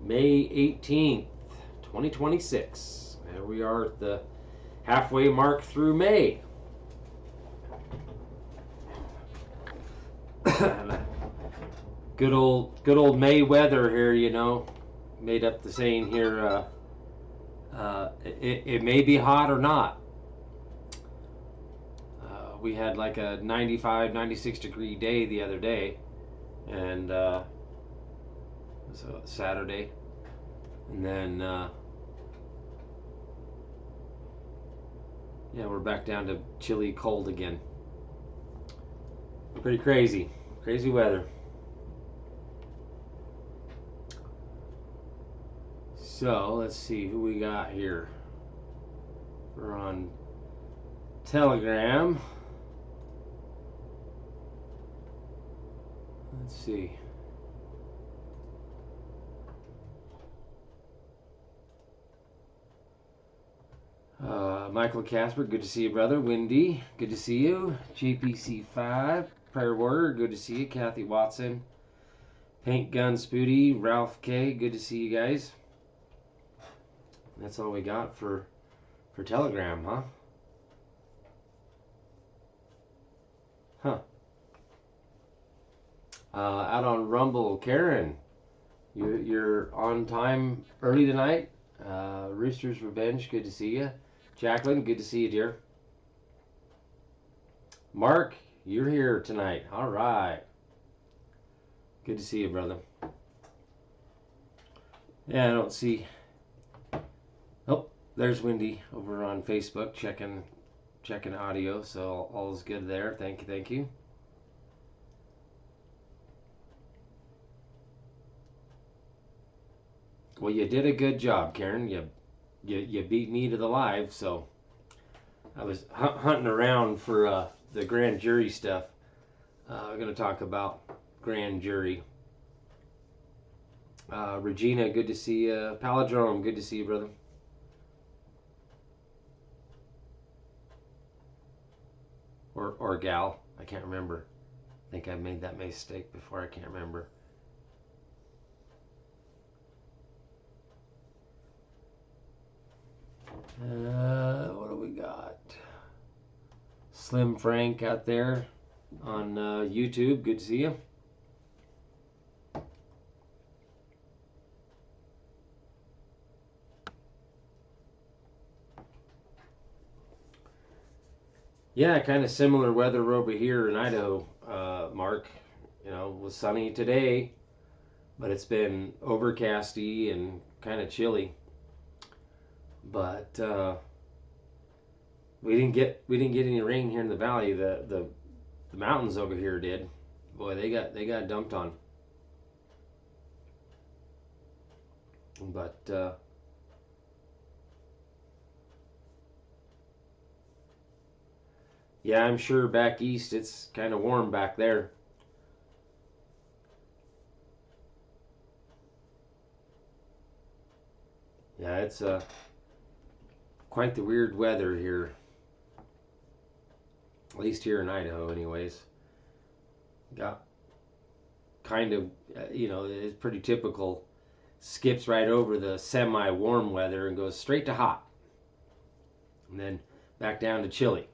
May 18th, 2026. There we are at the halfway mark through May. good old May weather here, made up the saying here, it may be hot or not. We had like a 95, 96 degree day the other day, and so Saturday, and then yeah, we're back down to chilly cold again. Pretty crazy weather. So let's see who we got here. We're on Telegram. Let's see. Michael Casper, good to see you, brother. Wendy, good to see you. JPC5, Prayer Warrior, good to see you. Kathy Watson, Paint Gun Spooty, Ralph K, good to see you guys. That's all we got for Telegram, huh? Out on Rumble, Karen, you're on time early tonight. Rooster's Revenge, good to see you. Jacqueline, good to see you, dear. Mark, you're here tonight. All right. Good to see you, brother. Yeah, I don't see. Oh, there's Wendy over on Facebook checking audio. So all's good there. Thank you. Well, you did a good job, Karen. You beat me to the live, so I was hunting around for the grand jury stuff. We're going to talk about grand jury. Regina, good to see you. Palindrome, good to see you, brother. Or gal, I can't remember. I think I made that mistake before. I can't remember. What do we got? Slim Frank out there on YouTube. Good to see you. Yeah, kind of similar weather over here in Idaho, Mark. It was sunny today, but it's been overcasty and kind of chilly. But we didn't get any rain here in the valley. The mountains over here did. Boy, they got dumped on. But yeah, I'm sure back east it's kind of warm back there. Yeah, it's quite the weird weather here. At least here in Idaho, anyways. Got kind of, it's pretty typical. Skips right over the semi-warm weather and goes straight to hot. And then back down to chilly.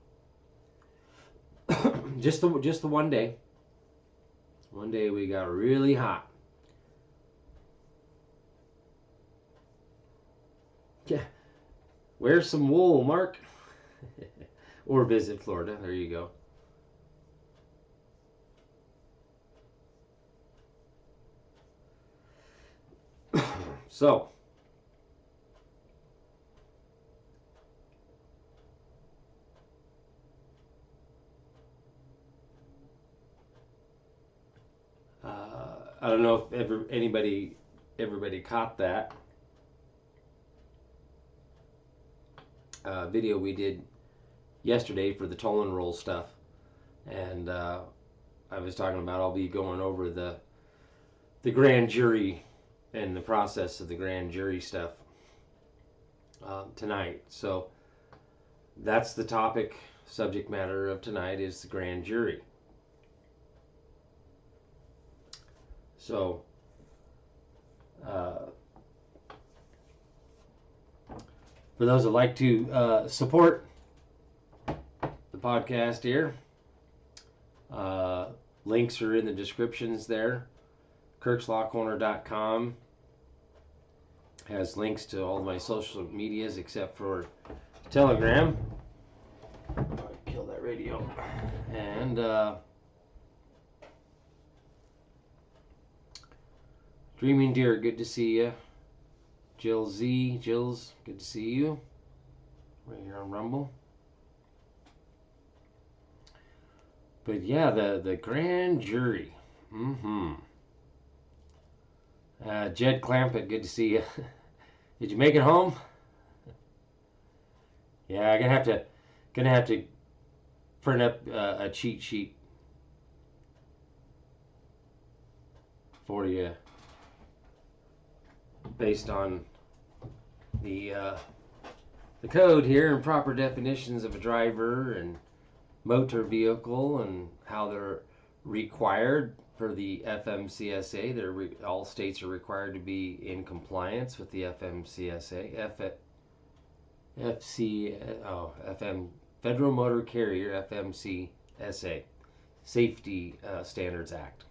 just the one day. One day we got really hot. Yeah. Wear some wool, Mark. Or visit Florida. There you go. So, I don't know if everybody caught that video we did yesterday for the toll and roll stuff, and I was talking about I'll be going over the grand jury and the process of the grand jury stuff tonight. So that's the subject matter of tonight is the grand jury. So For those that like to support the podcast here, links are in the descriptions there. KirksLawCorner.com has links to all my social medias except for Telegram. Kill that radio. And Dreaming Deer, good to see you. Jills, good to see you. Right here on Rumble. But yeah, the grand jury. Jed Clampett, good to see you. Did you make it home? Yeah, I'm gonna have to print up a cheat sheet for you based on the code here and proper definitions of a driver and motor vehicle and how they're required for the FMCSA. All states are required to be in compliance with the FMCSA. Federal Motor Carrier, FMCSA, Safety Standards Act.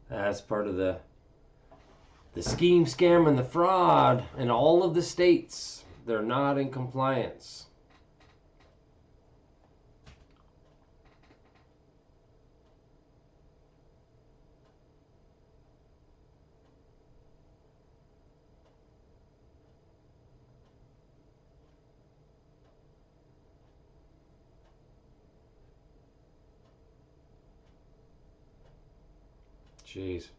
That's part of the scheme, scam, and the fraud in all of the states. They're not in compliance. Jeez.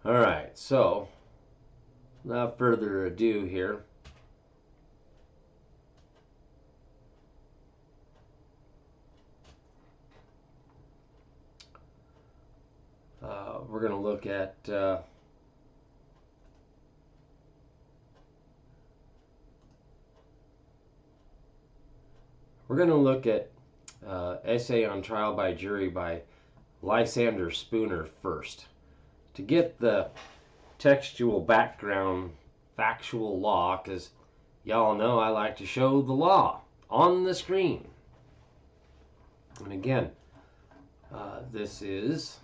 All right, so without further ado here, we're going to look at Essay on Trial by Jury by Lysander Spooner first. To get the textual background, factual law, because y'all know I like to show the law on the screen. And again, this is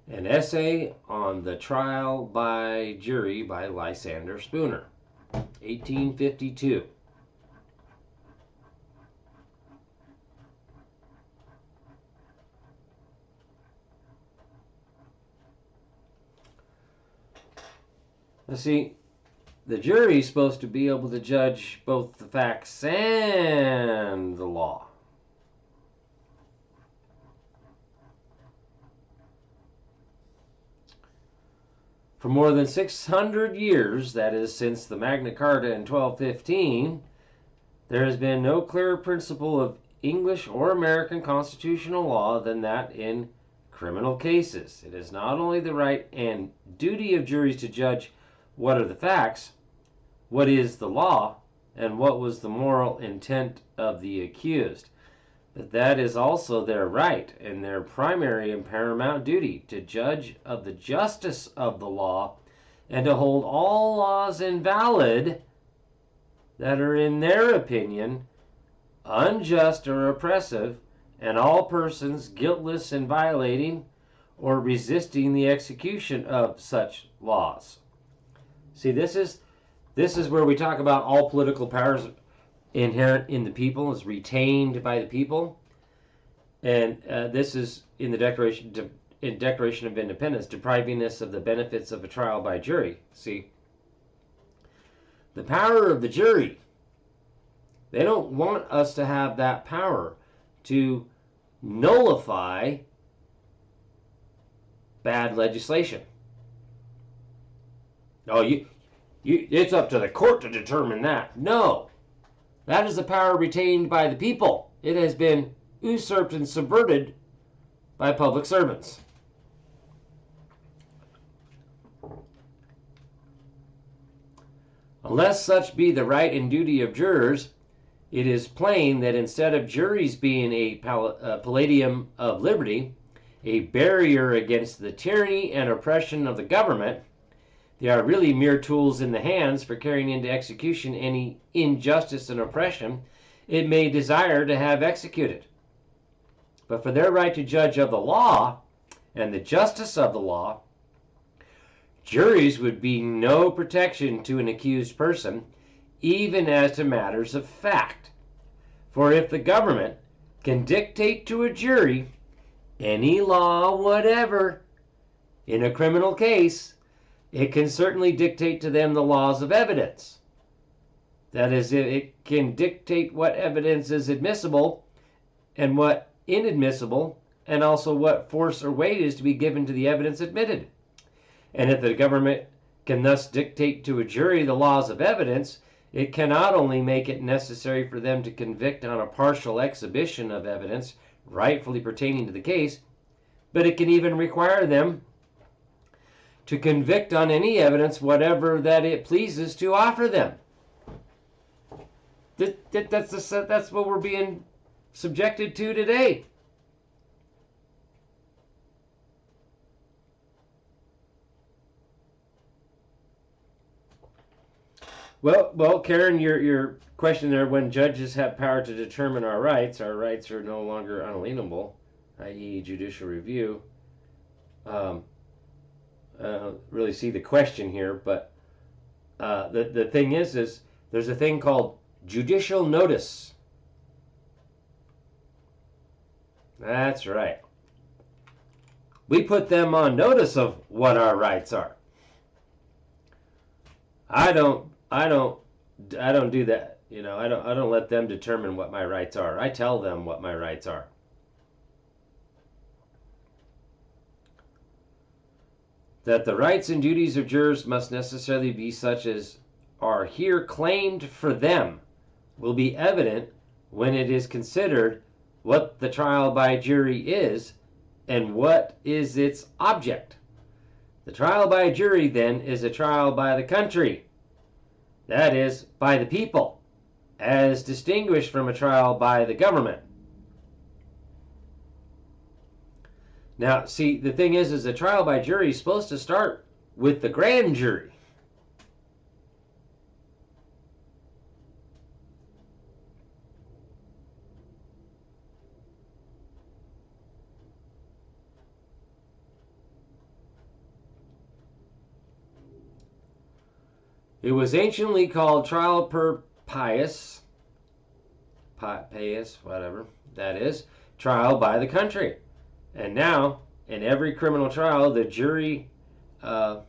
an essay on the trial by jury by Lysander Spooner, 1852. Let's see, the jury is supposed to be able to judge both the facts and the law. For more than 600 years, that is since the Magna Carta in 1215, there has been no clearer principle of English or American constitutional law than that in criminal cases. It is not only the right and duty of juries to judge what are the facts, what is the law, and what was the moral intent of the accused, but that is also their right and their primary and paramount duty to judge of the justice of the law and to hold all laws invalid that are in their opinion unjust or oppressive, and all persons guiltless in violating or resisting the execution of such laws. See, this is where we talk about all political powers inherent in the people, is retained by the people, and this is in the Declaration of Independence, depriving us of the benefits of a trial by jury. See, the power of the jury, they don't want us to have that power to nullify bad legislation. Oh, it's up to the court to determine that. No. That is the power retained by the people. It has been usurped and subverted by public servants. Unless such be the right and duty of jurors, it is plain that instead of juries being a palladium of liberty, a barrier against the tyranny and oppression of the government, they are really mere tools in the hands for carrying into execution any injustice and oppression it may desire to have executed. But for their right to judge of the law and the justice of the law, juries would be no protection to an accused person, even as to matters of fact. For if the government can dictate to a jury any law whatever in a criminal case, it can certainly dictate to them the laws of evidence. That is, it can dictate what evidence is admissible and what inadmissible, and also what force or weight is to be given to the evidence admitted. And if the government can thus dictate to a jury the laws of evidence, it can not only make it necessary for them to convict on a partial exhibition of evidence rightfully pertaining to the case, but it can even require them to convict on any evidence whatever that it pleases to offer them. That's what we're being subjected to today. Well, Karen, your question there, when judges have power to determine our rights are no longer unalienable, i.e. judicial review. I don't really see the question here, but the thing is there's a thing called judicial notice. That's right. We put them on notice of what our rights are. I don't do that. I don't let them determine what my rights are. I tell them what my rights are. That the rights and duties of jurors must necessarily be such as are here claimed for them will be evident when it is considered what the trial by jury is and what is its object. The trial by jury, then, is a trial by the country. That is, by the people, as distinguished from a trial by the government. Now, see, the thing is a trial by jury is supposed to start with the grand jury. It was anciently called trial per paius, whatever that is, trial by the country. And now, in every criminal trial, the jury are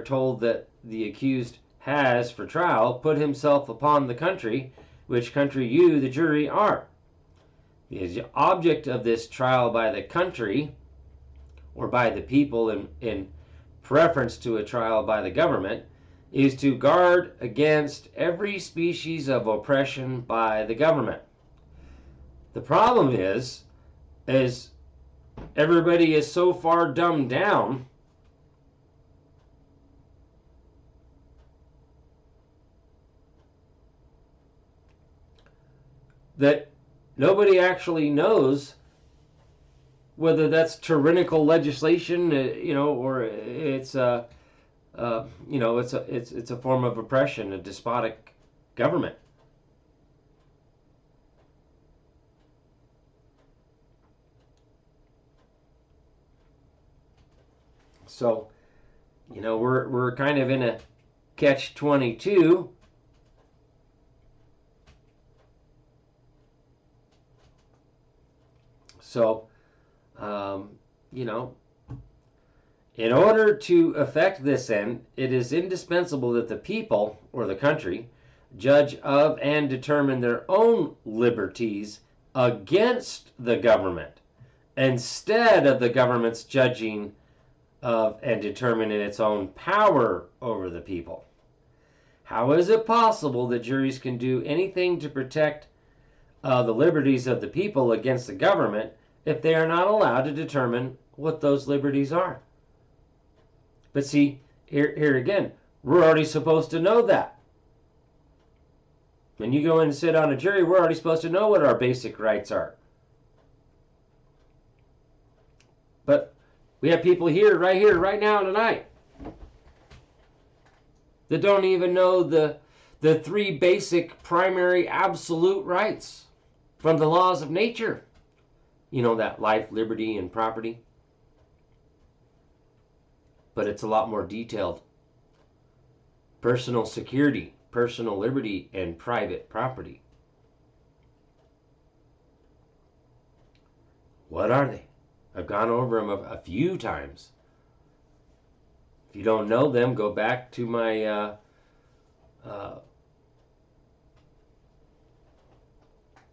told that the accused has for trial put himself upon the country, which country you, the jury, are. The object of this trial by the country, or by the people in preference to a trial by the government, is to guard against every species of oppression by the government. The problem is everybody is so far dumbed down that nobody actually knows whether that's tyrannical legislation, or it's a form of oppression, a despotic government. So, we're kind of in a catch-22. So, in order to effect this end, it is indispensable that the people, or the country, judge of and determine their own liberties against the government, instead of the government's judging of and determining its own power over the people. How is it possible that juries can do anything to protect the liberties of the people against the government if they are not allowed to determine what those liberties are. But see, here again, we're already supposed to know that. When you go in and sit on a jury, we're already supposed to know what our basic rights are. But we have people here, right now, tonight, that don't even know the three basic, primary, absolute rights from the laws of nature. You know, that life, liberty, and property. But it's a lot more detailed. Personal security, personal liberty, and private property. What are they? I've gone over them a few times. If you don't know them, go back to my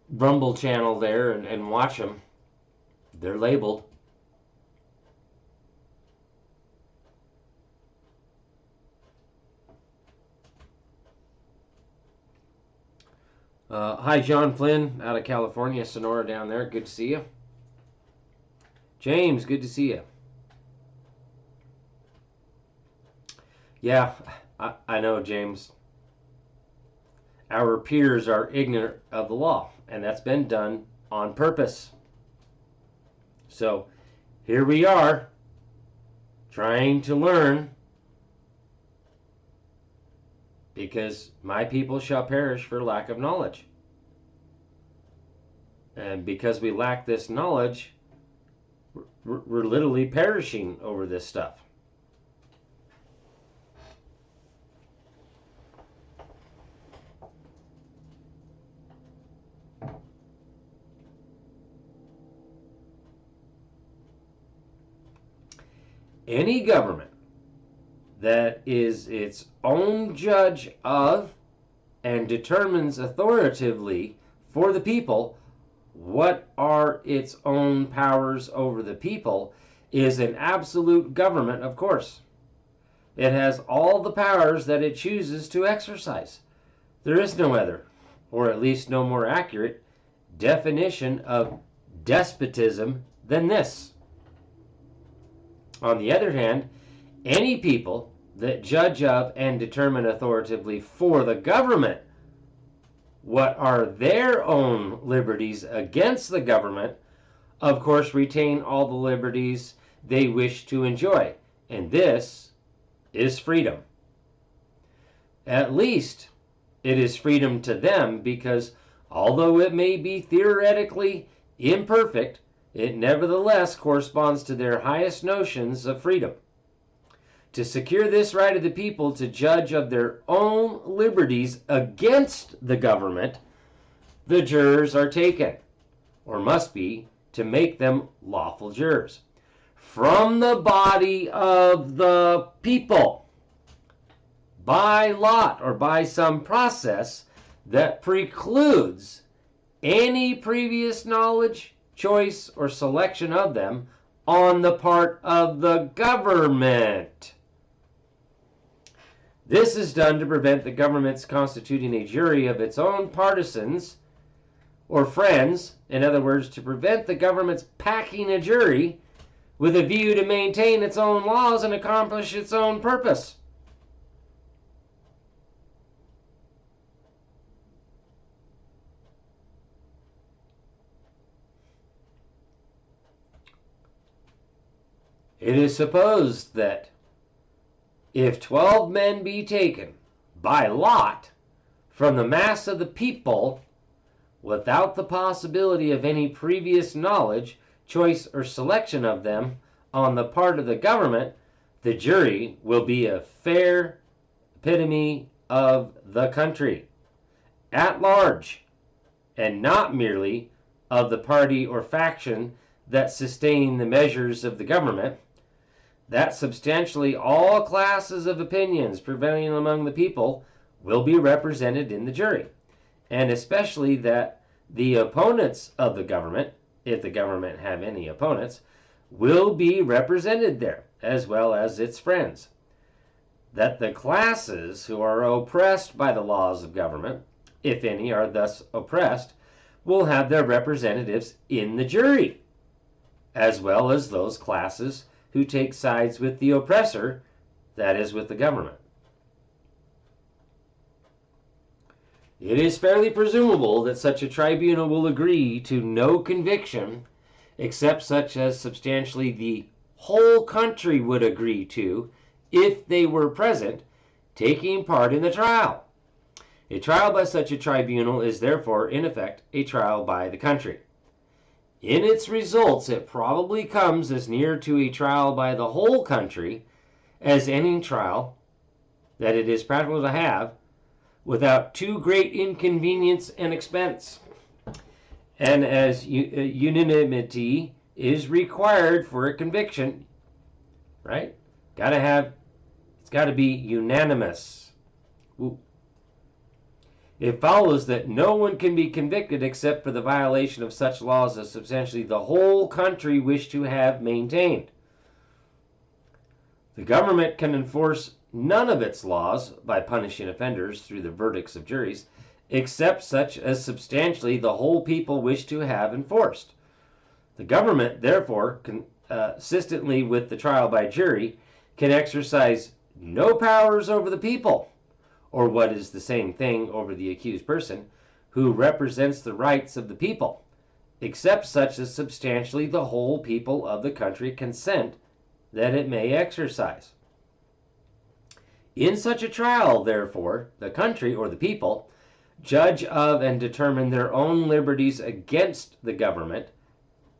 Rumble channel there and watch them. They're labeled. Hi, John Flynn out of California, Sonora down there. Good to see you. James, good to see you. Yeah, I know, James. Our peers are ignorant of the law, and that's been done on purpose. So here we are, trying to learn, because my people shall perish for lack of knowledge. And because we lack this knowledge, we're literally perishing over this stuff. Any government that is its own judge of and determines authoritatively for the people what are its own powers over the people is an absolute government, of course. It has all the powers that it chooses to exercise. There is no other, or at least no more accurate, definition of despotism than this. On the other hand, any people that judge of and determine authoritatively for the government what are their own liberties against the government, of course, retain all the liberties they wish to enjoy. And this is freedom. At least it is freedom to them, because although it may be theoretically imperfect, it nevertheless corresponds to their highest notions of freedom. To secure this right of the people to judge of their own liberties against the government, the jurors are taken, or must be, to make them lawful jurors, from the body of the people, by lot or by some process that precludes any previous knowledge, choice, or selection of them on the part of the government. This is done to prevent the government's constituting a jury of its own partisans or friends. In other words, to prevent the government's packing a jury with a view to maintain its own laws and accomplish its own purpose. It is supposed that if 12 men be taken by lot from the mass of the people without the possibility of any previous knowledge, choice, or selection of them on the part of the government, the jury will be a fair epitome of the country at large, and not merely of the party or faction that sustain the measures of the government, that substantially all classes of opinions prevailing among the people will be represented in the jury, and especially that the opponents of the government, if the government have any opponents, will be represented there, as well as its friends. That the classes who are oppressed by the laws of government, if any are thus oppressed, will have their representatives in the jury, as well as those classes who take sides with the oppressor, that is, with the government. It is fairly presumable that such a tribunal will agree to no conviction except such as substantially the whole country would agree to if they were present, taking part in the trial. A trial by such a tribunal is therefore, in effect, a trial by the country. In its results, it probably comes as near to a trial by the whole country as any trial that it is practical to have without too great inconvenience and expense. And as unanimity is required for a conviction, right? It's got to be unanimous. Ooh. It follows that no one can be convicted except for the violation of such laws as substantially the whole country wish to have maintained. The government can enforce none of its laws by punishing offenders through the verdicts of juries, except such as substantially the whole people wish to have enforced. The government, therefore, consistently with the trial by jury, can exercise no powers over the people, or what is the same thing, over the accused person, who represents the rights of the people, except such as substantially the whole people of the country consent that it may exercise. In such a trial, therefore, the country, or the people, judge of and determine their own liberties against the government,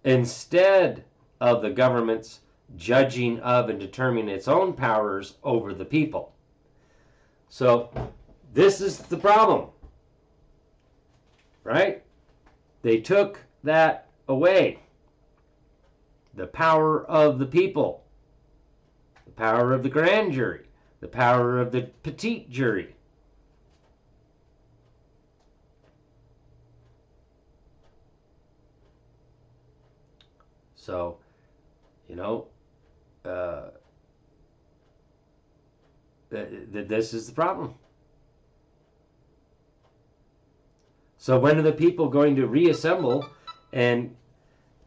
instead of the government's judging of and determining its own powers over the people. So, this is the problem, right? They took that away. The power of the people, the power of the grand jury, the power of the petite jury. So, this is the problem. So when are the people going to reassemble and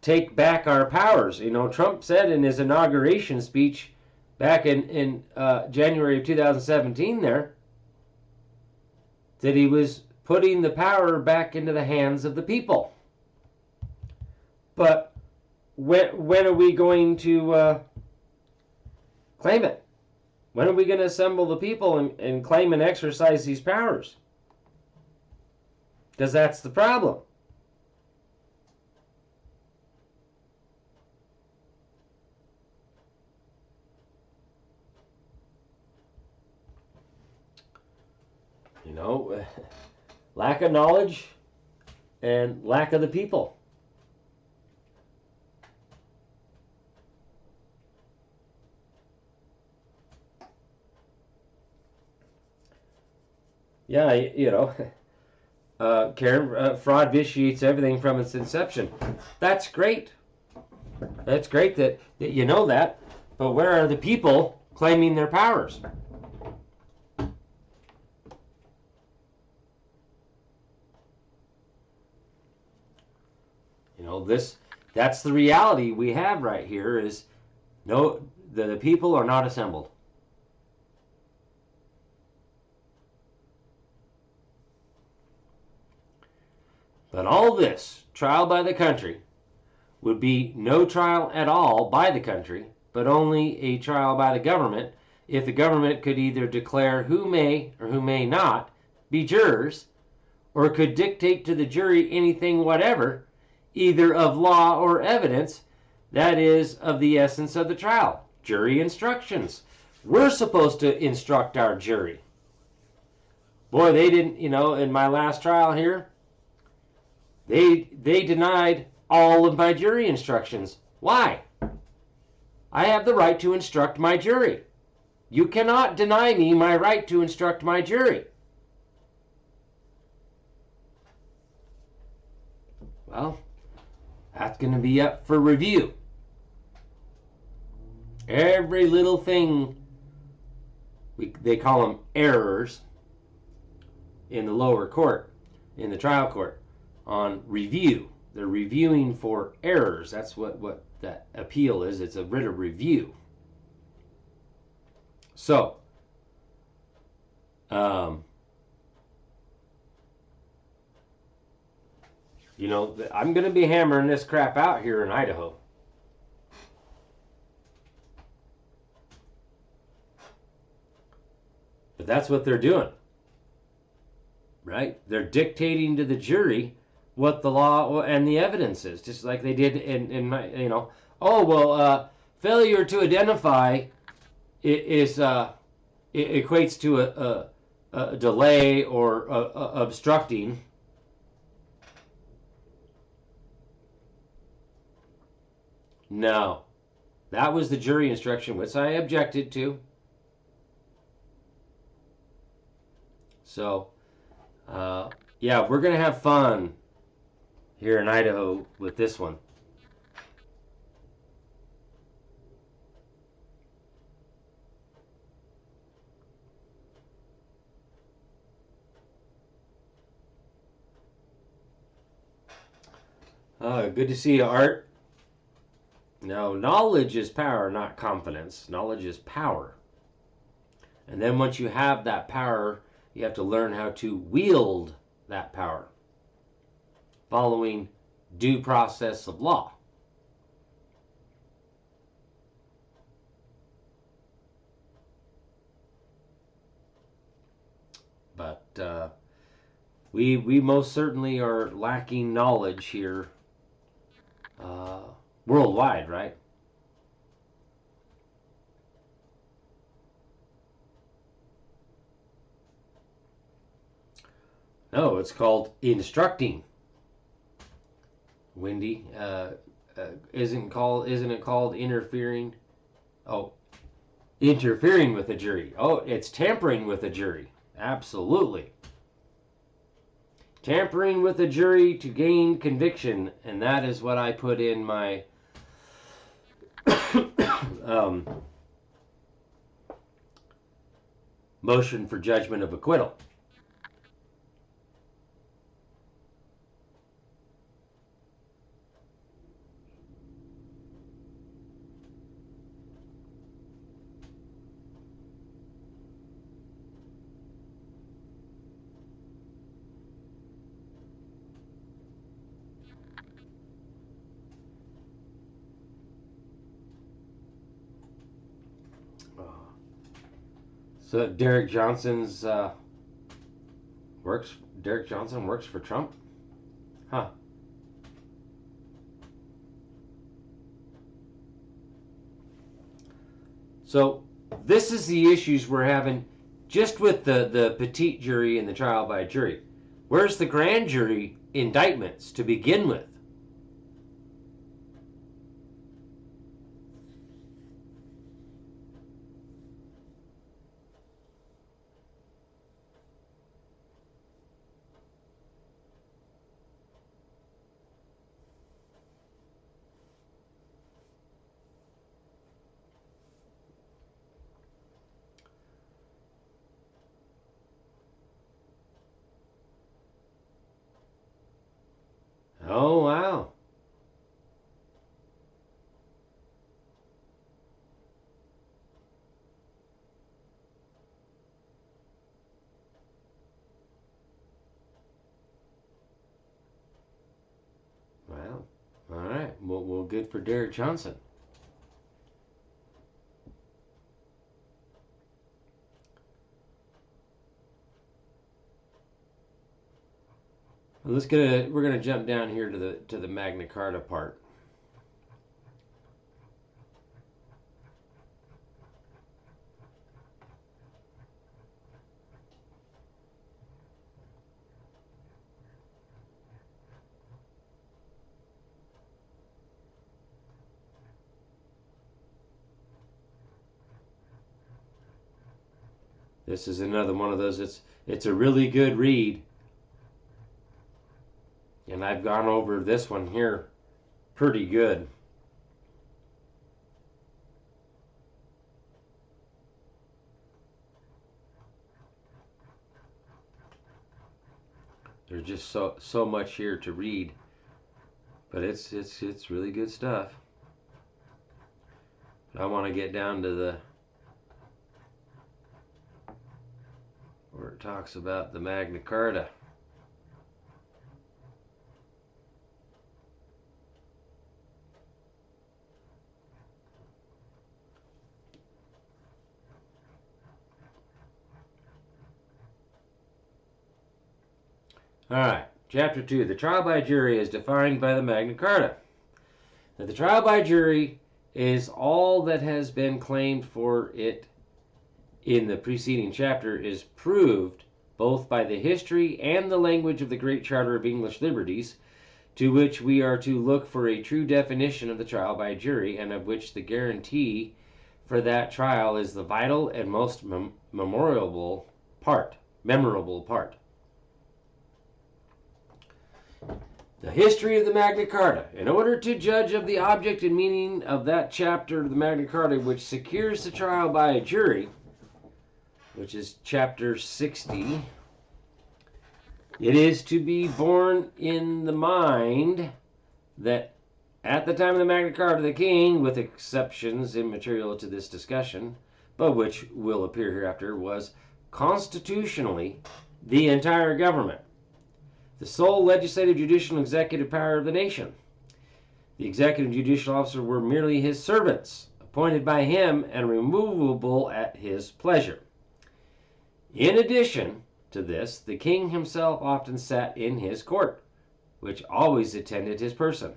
take back our powers? Trump said in his inauguration speech back in January of 2017 there that he was putting the power back into the hands of the people. But when are we going to claim it? When are we going to assemble the people and claim and exercise these powers? Because that's the problem. Lack of knowledge and lack of the people. Yeah, Karen, fraud vitiates everything from its inception. That's great. That's great that you know that. But where are the people claiming their powers? That's the reality we have right here is no, the people are not assembled. But all this, trial by the country, would be no trial at all by the country, but only a trial by the government, if the government could either declare who may or who may not be jurors, or could dictate to the jury anything whatever, either of law or evidence, that is, of the essence of the trial. Jury instructions. We're supposed to instruct our jury. Boy, they didn't, in my last trial here, they denied all of my jury instructions. Why? I have the right to instruct my jury. You cannot deny me my right to instruct my jury. Well, that's going to be up for review. Every little thing, they call them errors in the lower court, in the trial court. on review. They're reviewing for errors. That's what that appeal is. It's a writ of review. So, you know, I'm going to be hammering this crap out here in Idaho. But that's what they're doing, right? They're dictating to the jury what the law and the evidence is, just like they did in my, you know, oh, well, failure to identify is it equates to a delay or obstructing. No, that was the jury instruction, which I objected to. So, yeah, we're going to have fun here in Idaho with this one. Good to see you, Art. No, knowledge is power, not confidence. Knowledge is power. And then once you have that power, you have to learn how to wield that power, following due process of law. But we most certainly are lacking knowledge here worldwide, right? No, it's called instructing. Wendy, isn't it called interfering? Oh, interfering with a jury. Oh, it's tampering with a jury. Absolutely. Tampering with a jury to gain conviction, and that is what I put in my motion for judgment of acquittal. So Derek Johnson's works. Derek Johnson works for Trump, huh? So this is the issues we're having just with the petite jury and the trial by jury. Where's the grand jury indictments to begin with? Oh, wow. Wow. All right. Well, good for Derek Johnson. We're gonna jump down here to the Magna Carta part. This is another one of those. It's a really good read, and I've gone over this one here pretty good. There's just so much here to read, but it's really good stuff. I want to get down to the where it talks about the Magna Carta. All right, Chapter 2. The trial by jury is defined by the Magna Carta. Now, the trial by jury is all that has been claimed for it in the preceding chapter is proved both by the history and the language of the Great Charter of English Liberties, to which we are to look for a true definition of the trial by jury, and of which the guarantee for that trial is the vital and most memorable part. The history of the Magna Carta. In order to judge of the object and meaning of that chapter of the Magna Carta which secures the trial by a jury, which is chapter 60, it is to be borne in the mind that at the time of the Magna Carta, the king, with exceptions immaterial to this discussion, but which will appear hereafter, was constitutionally the entire government, the sole legislative, judicial, and executive power of the nation. The executive and judicial officers were merely his servants, appointed by him and removable at his pleasure. In addition to this, the king himself often sat in his court, which always attended his person.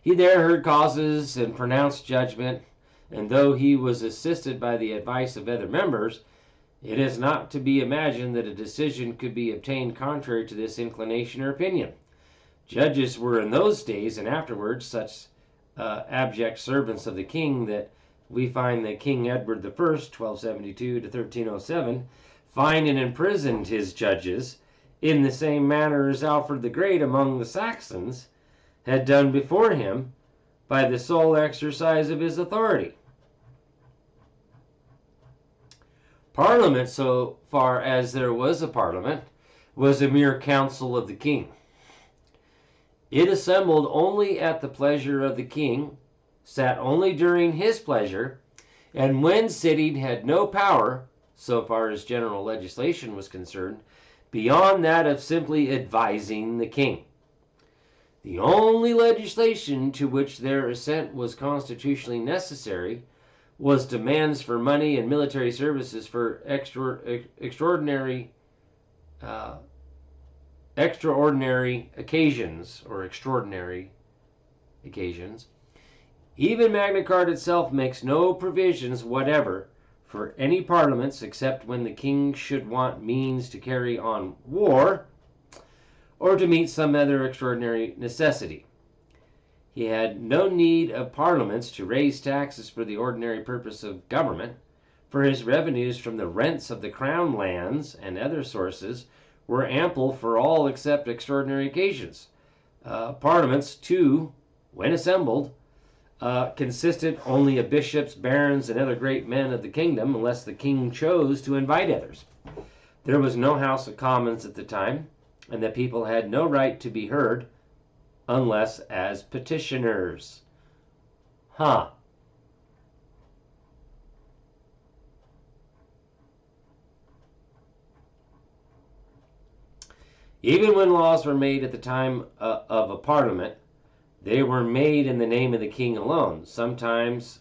He there heard causes and pronounced judgment, and though he was assisted by the advice of other members, it is not to be imagined that a decision could be obtained contrary to this inclination or opinion. Judges were in those days and afterwards such abject servants of the king that we find that King Edward I, 1272 to 1307, fined and imprisoned his judges in the same manner as Alfred the Great among the Saxons had done before him by the sole exercise of his authority. Parliament, so far as there was a parliament, was a mere council of the king. It assembled only at the pleasure of the king, sat only during his pleasure, and when sitting had no power, so far as general legislation was concerned, beyond that of simply advising the king. The only legislation to which their assent was constitutionally necessary was demands for money and military services for extraordinary occasions. Even Magna Carta itself makes no provisions whatever for any parliaments except when the king should want means to carry on war or to meet some other extraordinary necessity. He had no need of parliaments to raise taxes for the ordinary purpose of government, for his revenues from the rents of the crown lands and other sources were ample for all except extraordinary occasions. Parliaments, too, when assembled, consisted only of bishops, barons, and other great men of the kingdom, unless the king chose to invite others. There was no House of Commons at the time, and the people had no right to be heard unless as petitioners. Even when laws were made at the time of a parliament, they were made in the name of the king alone. Sometimes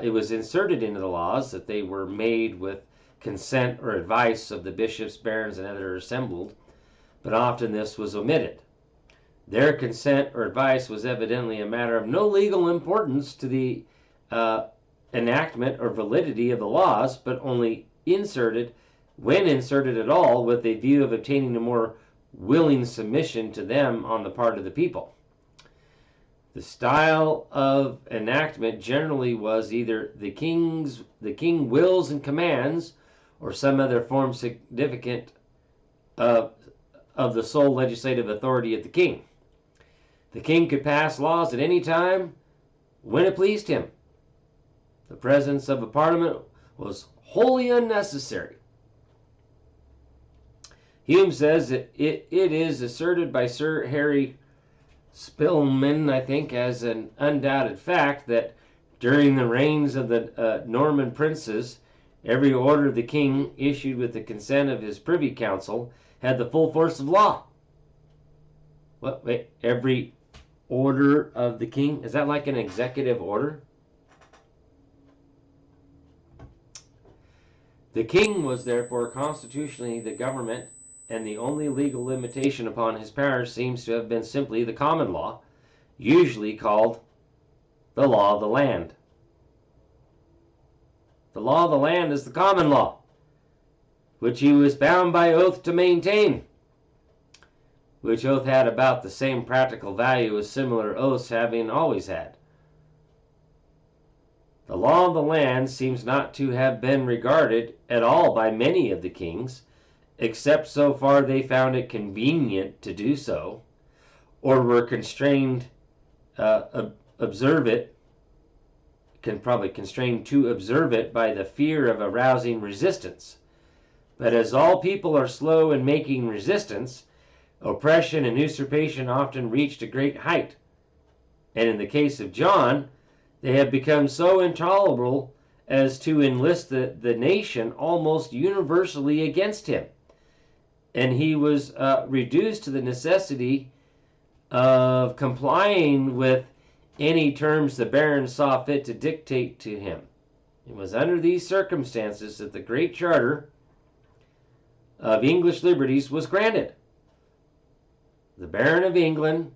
it was inserted into the laws that they were made with consent or advice of the bishops, barons, and others assembled, but often this was omitted. Their consent or advice was evidently a matter of no legal importance to the enactment or validity of the laws, but only inserted, when inserted at all, with a view of obtaining a more willing submission to them on the part of the people. The style of enactment generally was either the king wills and commands, or some other form significant of the sole legislative authority of the king. The king could pass laws at any time when it pleased him. The presence of a parliament was wholly unnecessary. Hume says that it is asserted by Sir Harry Spilman, I think, as an undoubted fact that during the reigns of the Norman princes, every order of the king issued with the consent of his privy council had the full force of law. What? Wait, every order of the king? Is that like an executive order? The king was therefore constitutionally the government, and the only legal limitation upon his powers seems to have been simply the common law, usually called the law of the land. The law of the land is the common law, which he was bound by oath to maintain, which oath had about the same practical value as similar oaths having always had. The law of the land seems not to have been regarded at all by many of the kings, except so far they found it convenient to do so, or were constrained constrained to observe it by the fear of arousing resistance. But as all people are slow in making resistance, oppression and usurpation often reached a great height, and in the case of John, they have become so intolerable as to enlist the nation almost universally against him. And he was reduced to the necessity of complying with any terms the barons saw fit to dictate to him. It was under these circumstances that the Great Charter of English Liberties was granted. The Baron of England,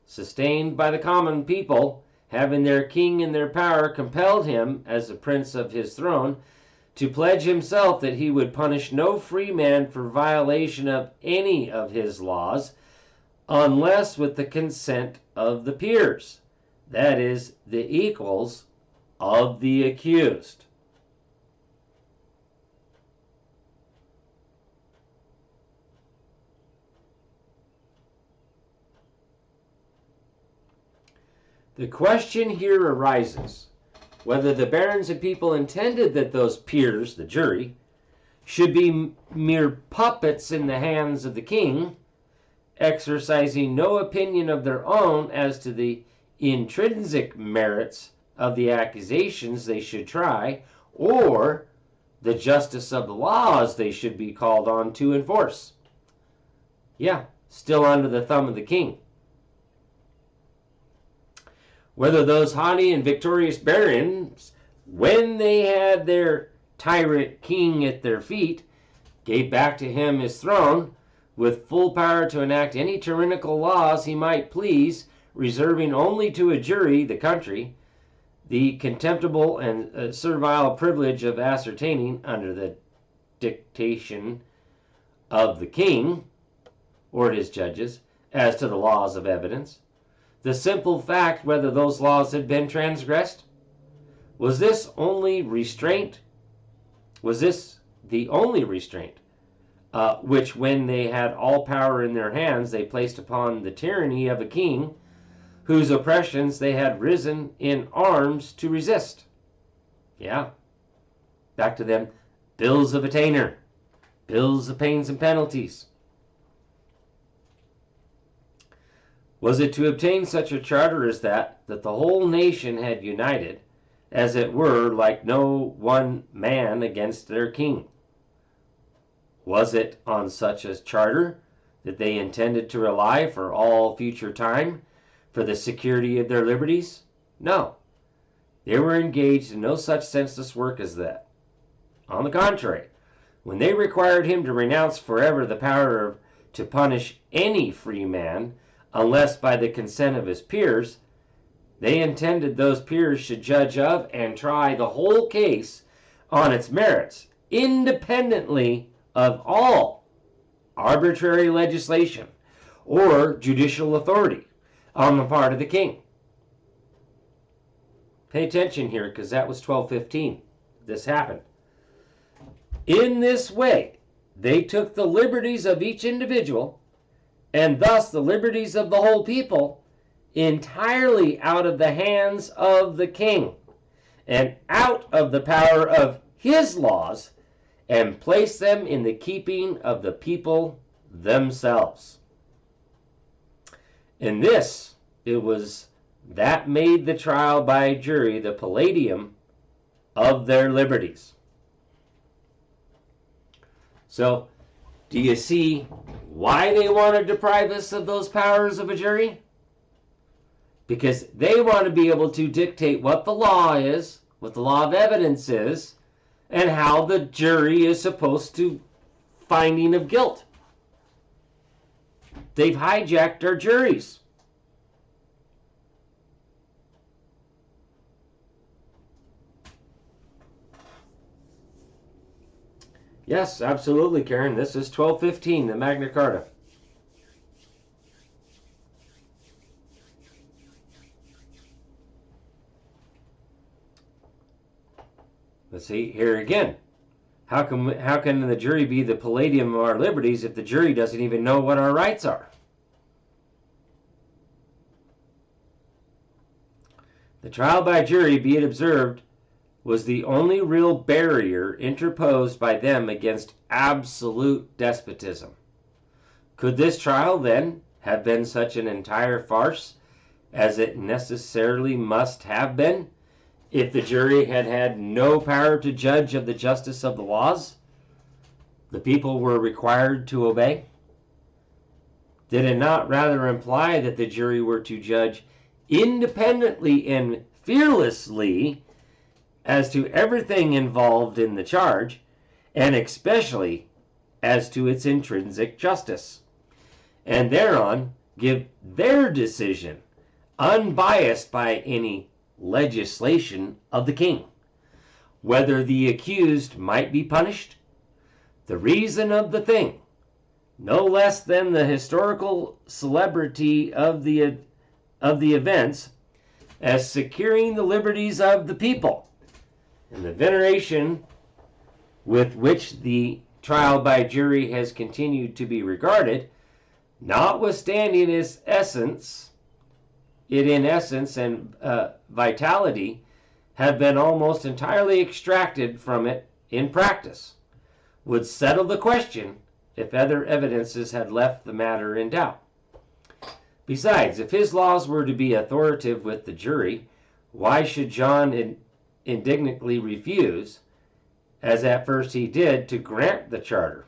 sustained by the common people, having their king in their power, compelled him, as the prince of his throne, to pledge himself that he would punish no free man for violation of any of his laws, unless with the consent of the peers, that is, the equals of the accused. The question here arises whether the barons and people intended that those peers, the jury, should be mere puppets in the hands of the king, exercising no opinion of their own as to the intrinsic merits of the accusations they should try, or the justice of the laws they should be called on to enforce. Yeah, still under the thumb of the king. Whether those haughty and victorious barons, when they had their tyrant king at their feet, gave back to him his throne, with full power to enact any tyrannical laws he might please, reserving only to a jury, the country, the contemptible and servile privilege of ascertaining, under the dictation of the king or his judges, as to the laws of evidence, the simple fact whether those laws had been transgressed? Was this only restraint? Was this the only restraint which, when they had all power in their hands, they placed upon the tyranny of a king whose oppressions they had risen in arms to resist? Yeah. Back to them bills of attainder, bills of pains and penalties. Was it to obtain such a charter as that the whole nation had united, as it were, like no one man against their king? Was it on such a charter that they intended to rely for all future time for the security of their liberties? No. They were engaged in no such senseless work as that. On the contrary, when they required him to renounce forever the power to punish any free man, unless by the consent of his peers, they intended those peers should judge of and try the whole case on its merits, independently of all arbitrary legislation or judicial authority on the part of the king. Pay attention here, because that was 1215. This happened. In this way, they took the liberties of each individual, and thus the liberties of the whole people, entirely out of the hands of the king, and out of the power of his laws, and placed them in the keeping of the people themselves. And this, it was that made the trial by jury the palladium of their liberties. So, do you see why they want to deprive us of those powers of a jury? Because they want to be able to dictate what the law is, what the law of evidence is, and how the jury is supposed to finding of guilt. They've hijacked our juries. Yes, absolutely, Karen. This is 1215, the Magna Carta. Let's see here again. How can the jury be the palladium of our liberties if the jury doesn't even know what our rights are? The trial by jury, be it observed, was the only real barrier interposed by them against absolute despotism. Could this trial, then, have been such an entire farce as it necessarily must have been if the jury had had no power to judge of the justice of the laws the people were required to obey? Did it not rather imply that the jury were to judge independently and fearlessly as to everything involved in the charge, and especially as to its intrinsic justice, and thereon give their decision unbiased by any legislation of the king, whether the accused might be punished, the reason of the thing, no less than the historical celebrity of the events, as securing the liberties of the people, and the veneration with which the trial by jury has continued to be regarded, notwithstanding its essence, and vitality, have been almost entirely extracted from it in practice, would settle the question if other evidences had left the matter in doubt. Besides, if his laws were to be authoritative with the jury, why should John indignantly refuse, as at first he did, to grant the charter?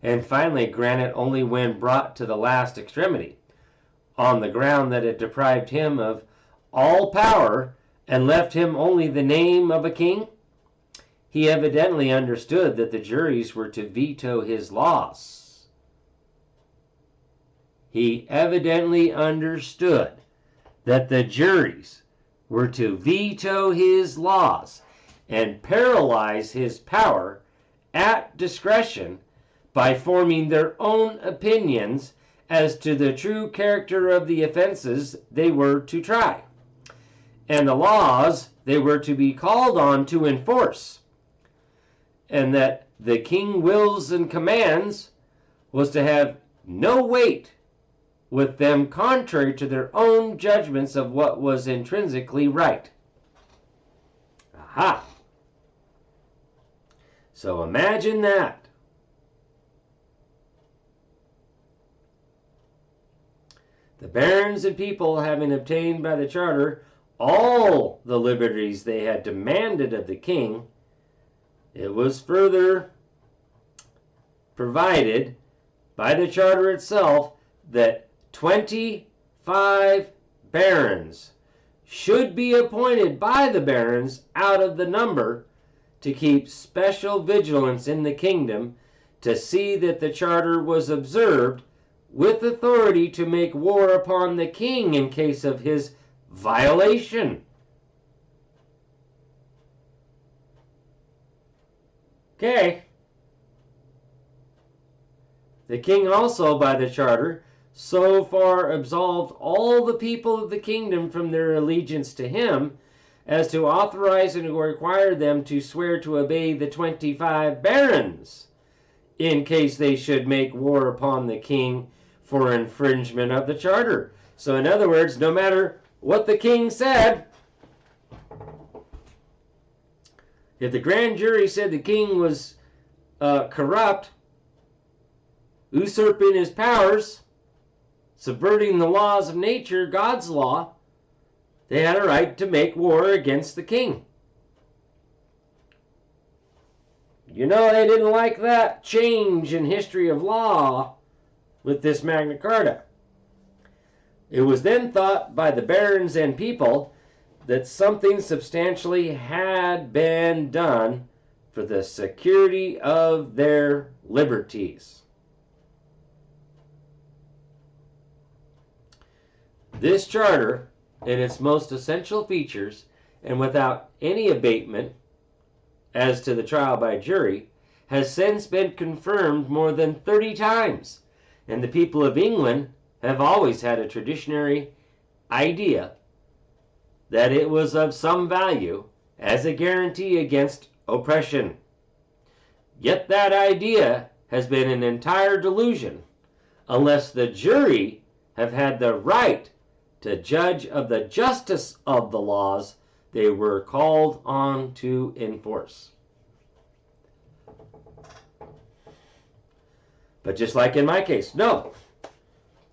And finally grant it only when brought to the last extremity, on the ground that it deprived him of all power and left him only the name of a king? He evidently understood that the juries were to veto his laws. He evidently understood that the juries were to veto his laws and paralyze his power at discretion by forming their own opinions as to the true character of the offenses they were to try, and the laws they were to be called on to enforce, and that the king wills and commands was to have no weight with them contrary to their own judgments of what was intrinsically right. Aha! So imagine that. The barons and people, having obtained by the charter all the liberties they had demanded of the king, it was further provided by the charter itself that 25 barons should be appointed by the barons out of the number to keep special vigilance in the kingdom to see that the charter was observed, with authority to make war upon the king in case of his violation. Okay. The king also, by the charter, so far absolved all the people of the kingdom from their allegiance to him, as to authorize and require them to swear to obey the 25 barons, in case they should make war upon the king for infringement of the charter. So in other words, no matter what the king said, if the grand jury said the king was corrupt, usurping his powers, subverting the laws of nature, God's law, they had a right to make war against the king. You know, they didn't like that change in history of law with this Magna Carta. It was then thought by the barons and people that something substantially had been done for the security of their liberties. This charter, in its most essential features, and without any abatement as to the trial by jury, has since been confirmed more than 30 times, and the people of England have always had a traditionary idea that it was of some value as a guarantee against oppression. Yet that idea has been an entire delusion, unless the jury have had the right to judge of the justice of the laws they were called on to enforce. But just like in my case, no.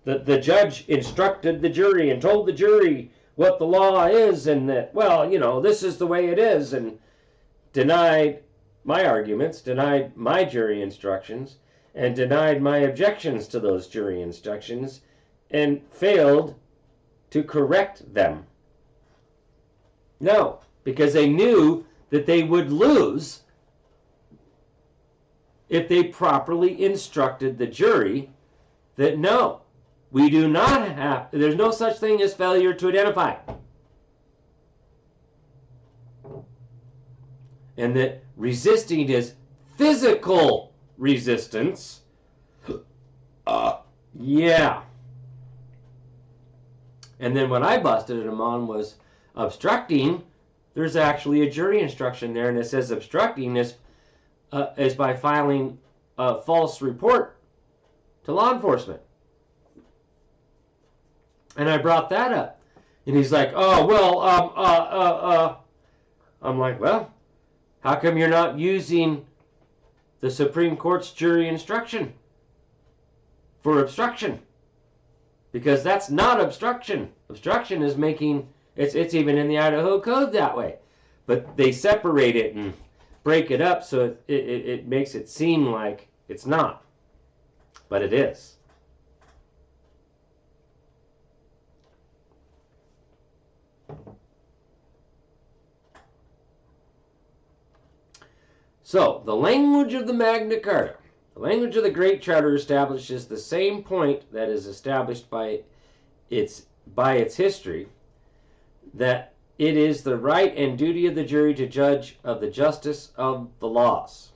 The judge instructed the jury and told the jury what the law is, and that, well, you know, this is the way it is, and denied my arguments, denied my jury instructions, and denied my objections to those jury instructions, and failed to correct them. No, because they knew that they would lose if they properly instructed the jury that no, we do not have, there's no such thing as failure to identify. And that resisting is physical resistance. Yeah. And then what I busted them on was obstructing. There's actually a jury instruction there, and it says obstructing is by filing a false report to law enforcement. And I brought that up. And he's like, oh, well, I'm like, well, how come you're not using the Supreme Court's jury instruction for obstruction? Because that's not obstruction. Obstruction is making, it's even in the Idaho Code that way. But they separate it and break it up so it makes it seem like it's not. But it is. So, the language of the Magna Carta, the language of the Great Charter establishes the same point that is established by its history, that it is the right and duty of the jury to judge of the justice of the laws.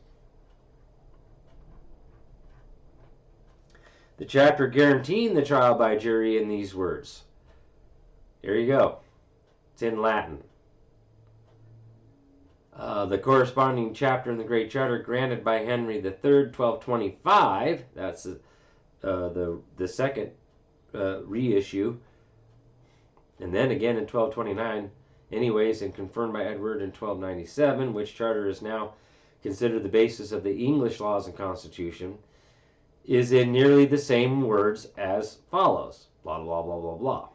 The chapter guaranteeing the trial by jury in these words. Here you go. It's in Latin. The corresponding chapter in the Great Charter granted by Henry III, 1225, that's the second reissue, and then again in 1229, anyways, and confirmed by Edward in 1297, which charter is now considered the basis of the English laws and constitution, is in nearly the same words as follows, blah, blah, blah, blah, blah.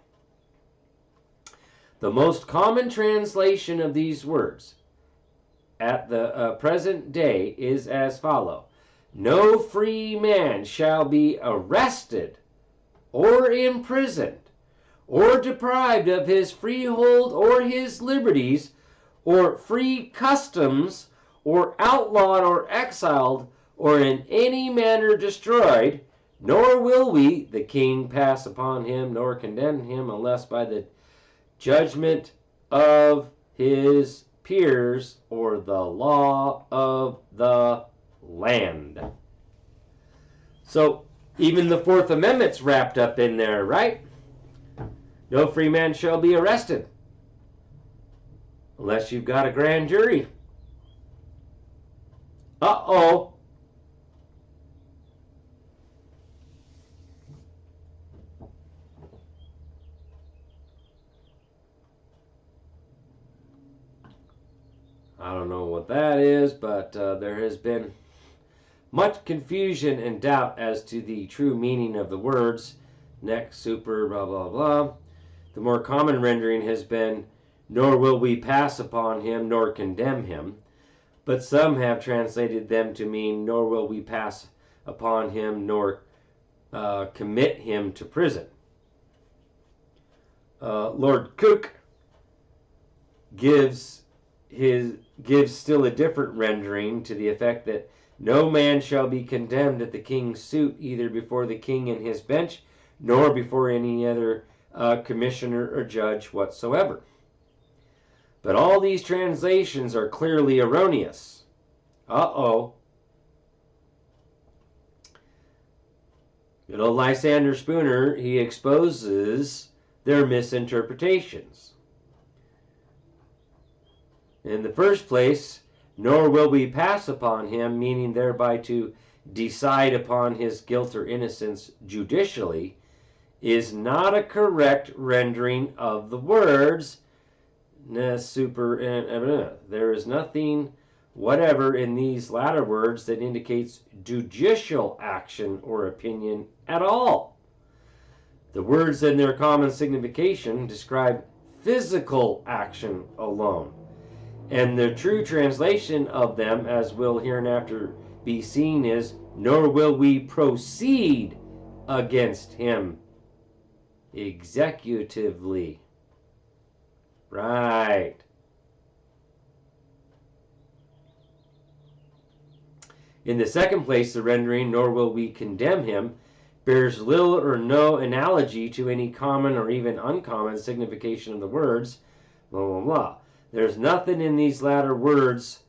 The most common translation of these words at the present day is as follow: no free man shall be arrested or imprisoned or deprived of his freehold or his liberties or free customs or outlawed or exiled or in any manner destroyed, nor will we, the king, pass upon him nor condemn him unless by the judgment of his peers or the law of the land. So even the Fourth Amendment's wrapped up in there, right? No free man shall be arrested unless you've got a grand jury. Uh-oh. I don't know what that is, but there has been much confusion and doubt as to the true meaning of the words, nec super, blah, blah, blah. The more common rendering has been, nor will we pass upon him, nor condemn him. But some have translated them to mean, nor will we pass upon him, nor commit him to prison. Lord Cook gives still a different rendering to the effect that no man shall be condemned at the king's suit, either before the king and his bench, nor before any other commissioner or judge whatsoever. But all these translations are clearly erroneous. Uh-oh. Good old Lysander Spooner, he exposes their misinterpretations. In the first place, nor will we pass upon him, meaning thereby to decide upon his guilt or innocence judicially, is not a correct rendering of the words super and there is nothing whatever in these latter words that indicates judicial action or opinion at all. The words in their common signification describe physical action alone, and the true translation of them, as will hereinafter be seen, is, nor will we proceed against him executively. Right. In the second place, the rendering, nor will we condemn him, bears little or no analogy to any common or even uncommon signification of the words, blah, blah, blah. There's nothing in these latter words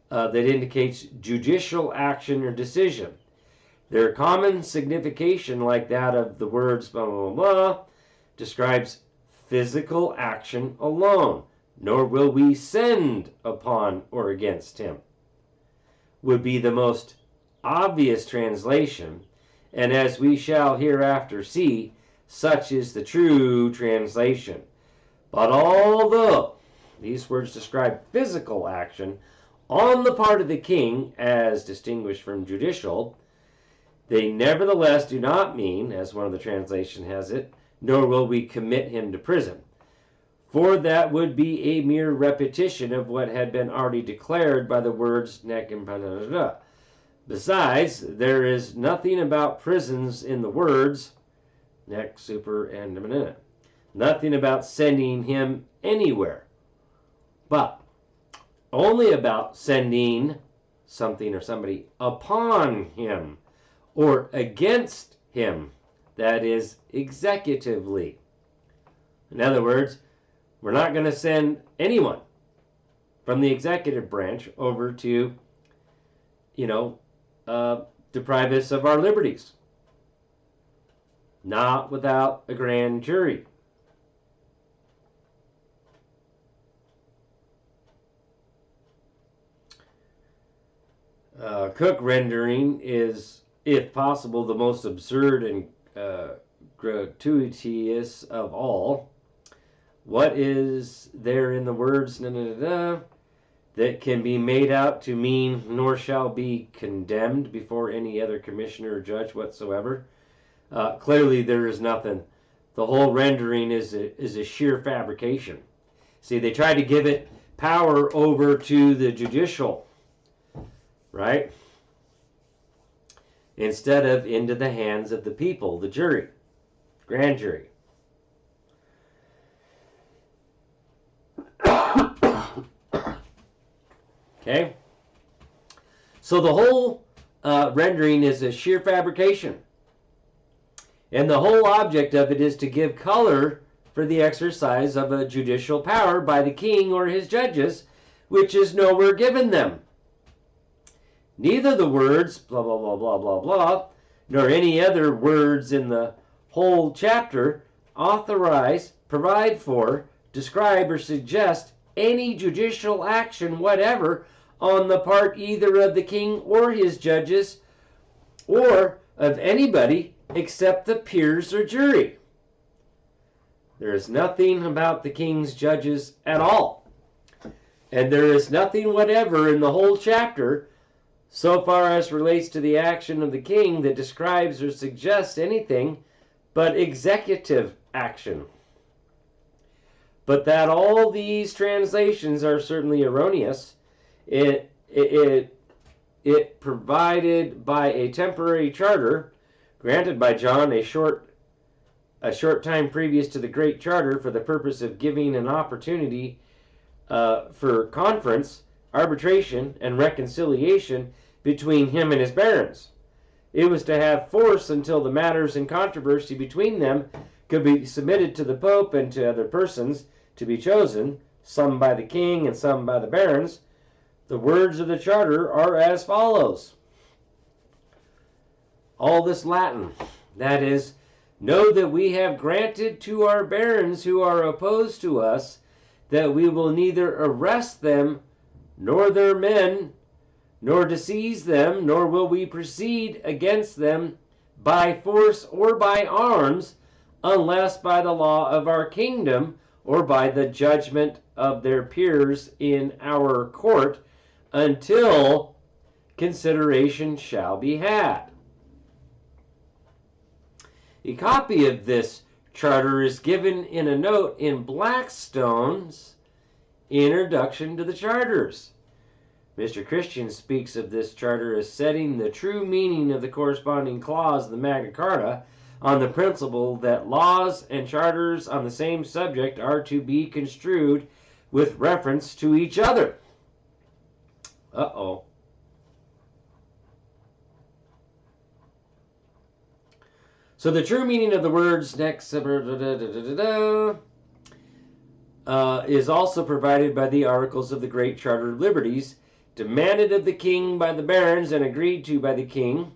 that indicates judicial action or decision. Their common signification, like that of the words, blah, blah, blah, describes physical action alone, nor will we send upon or against him, would be the most obvious translation, and as we shall hereafter see, such is the true translation. But although these words describe physical action on the part of the king, as distinguished from judicial, they nevertheless do not mean, as one of the translations has it, nor will we commit him to prison. For that would be a mere repetition of what had been already declared by the words nec and blah, blah, blah. Besides, there is nothing about prisons in the words nec, super, and blah, blah. Nothing about sending him anywhere, but only about sending something or somebody upon him or against him, that is, executively. In other words, we're not going to send anyone from the executive branch over to, deprive us of our liberties. Not without a grand jury. Cook rendering is, if possible, the most absurd and gratuitous of all. What is there in the words that can be made out to mean, nor shall be condemned before any other commissioner or judge whatsoever? Clearly there is nothing. The whole rendering is a sheer fabrication. See, they try to give it power over to the judicial, right? Instead of into the hands of the people, the jury, grand jury. Okay? So the whole rendering is a sheer fabrication. And the whole object of it is to give color for the exercise of a judicial power by the king or his judges, which is nowhere given them. Neither the words, blah, blah, blah, blah, blah, blah, nor any other words in the whole chapter authorize, provide for, describe, or suggest any judicial action whatever on the part either of the king or his judges or of anybody except the peers or jury. There is nothing about the king's judges at all. And there is nothing whatever in the whole chapter so far as relates to the action of the king that describes or suggests anything but executive action. But that all these translations are certainly erroneous, it provided by a temporary charter granted by John a short time previous to the Great Charter for the purpose of giving an opportunity for conference, arbitration, and reconciliation between him and his barons. It was to have force until the matters in controversy between them could be submitted to the Pope and to other persons to be chosen, some by the king and some by the barons. The words of the charter are as follows. All this Latin, that is, know that we have granted to our barons who are opposed to us that we will neither arrest them nor their men, nor to seize them, nor will we proceed against them by force or by arms, unless by the law of our kingdom or by the judgment of their peers in our court, until consideration shall be had. A copy of this charter is given in a note in Blackstone's Introduction to the Charters. Mr. Christian speaks of this charter as setting the true meaning of the corresponding clause of the Magna Carta on the principle that laws and charters on the same subject are to be construed with reference to each other. Uh-oh. So the true meaning of the words next is also provided by the Articles of the Great Charter of Liberties, demanded of the king by the barons and agreed to by the king,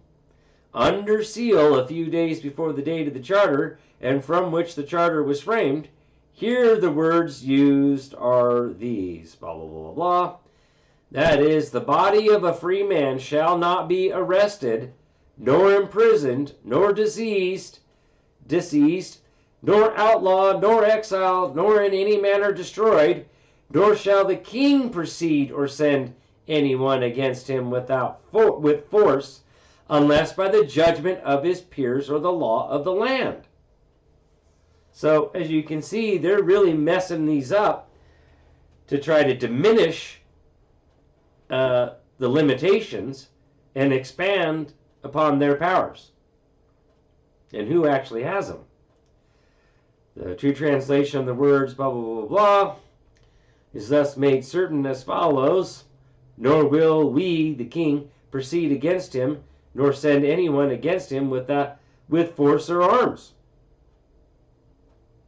under seal a few days before the date of the charter, and from which the charter was framed. Here the words used are these, blah, blah, blah, blah. That is, the body of a free man shall not be arrested, nor imprisoned, nor deceased, nor outlawed, nor exiled, nor in any manner destroyed, nor shall the king proceed or send anyone against him with force, unless by the judgment of his peers or the law of the land. So, as you can see, they're really messing these up to try to diminish the limitations and expand upon their powers and who actually has them. The true translation of the words blah blah blah blah is thus made certain as follows: nor will we, the king, proceed against him, nor send anyone against him with force or arms.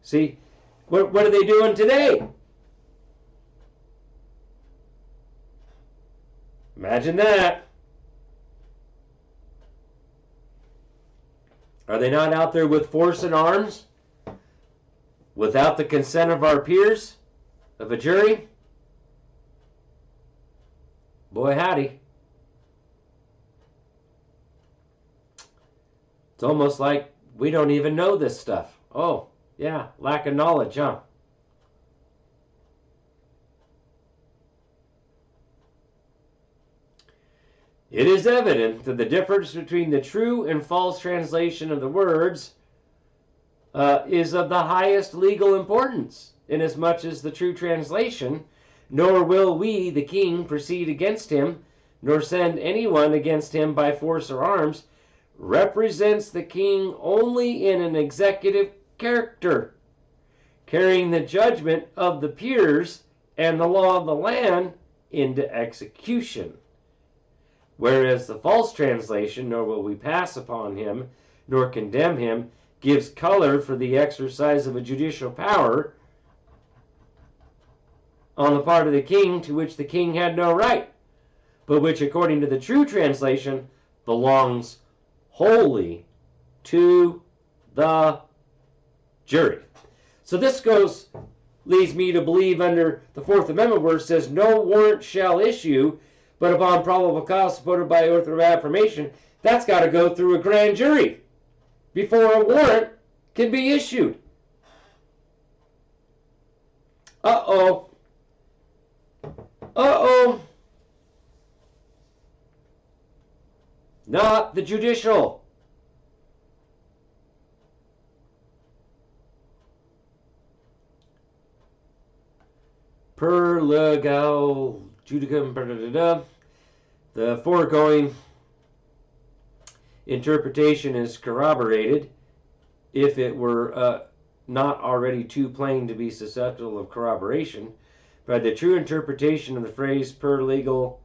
See, what are they doing today? Imagine that. Are they not out there with force and arms? Without the consent of our peers? Of a jury? Boy, howdy. It's almost like we don't even know this stuff. Oh, yeah, lack of knowledge, huh? It is evident that the difference between the true and false translation of the words is of the highest legal importance, inasmuch as the true translation, nor will we, the king, proceed against him, nor send anyone against him by force or arms, represents the king only in an executive character, carrying the judgment of the peers and the law of the land into execution. Whereas the false translation, nor will we pass upon him, nor condemn him, gives color for the exercise of a judicial power on the part of the king to which the king had no right, but which, according to the true translation, belongs wholly to the jury. So this leads me to believe under the Fourth Amendment where it says, no warrant shall issue, but upon probable cause supported by oath of affirmation. That's got to go through a grand jury before a warrant can be issued. Uh-oh. Uh-oh. not the judicial. Per legale judicum, the foregoing interpretation is corroborated if it were not already too plain to be susceptible of corroboration by the true interpretation of the phrase per legale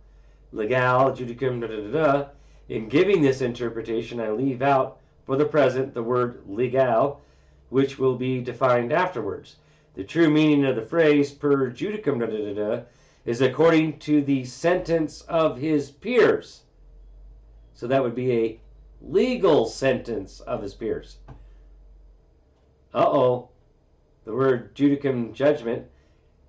judicum. In giving this interpretation, I leave out for the present the word legal, which will be defined afterwards. The true meaning of the phrase per judicum is according to the sentence of his peers. So that would be a legal sentence of his peers. The word judicum, judgment,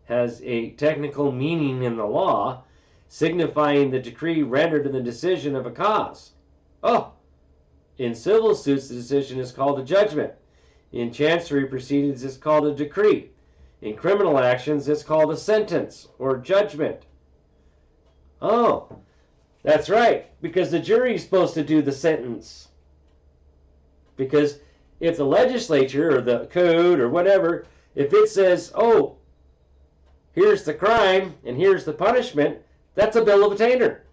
has a technical meaning in the law, signifying the decree rendered in the decision of a cause. In civil suits, the decision is called a judgment. In chancery proceedings, it's called a decree. In criminal actions, it's called a sentence or judgment. That's right, because the jury is supposed to do the sentence. Because if the legislature or the code or whatever, if it says, here's the crime and here's the punishment, that's a bill of attainder.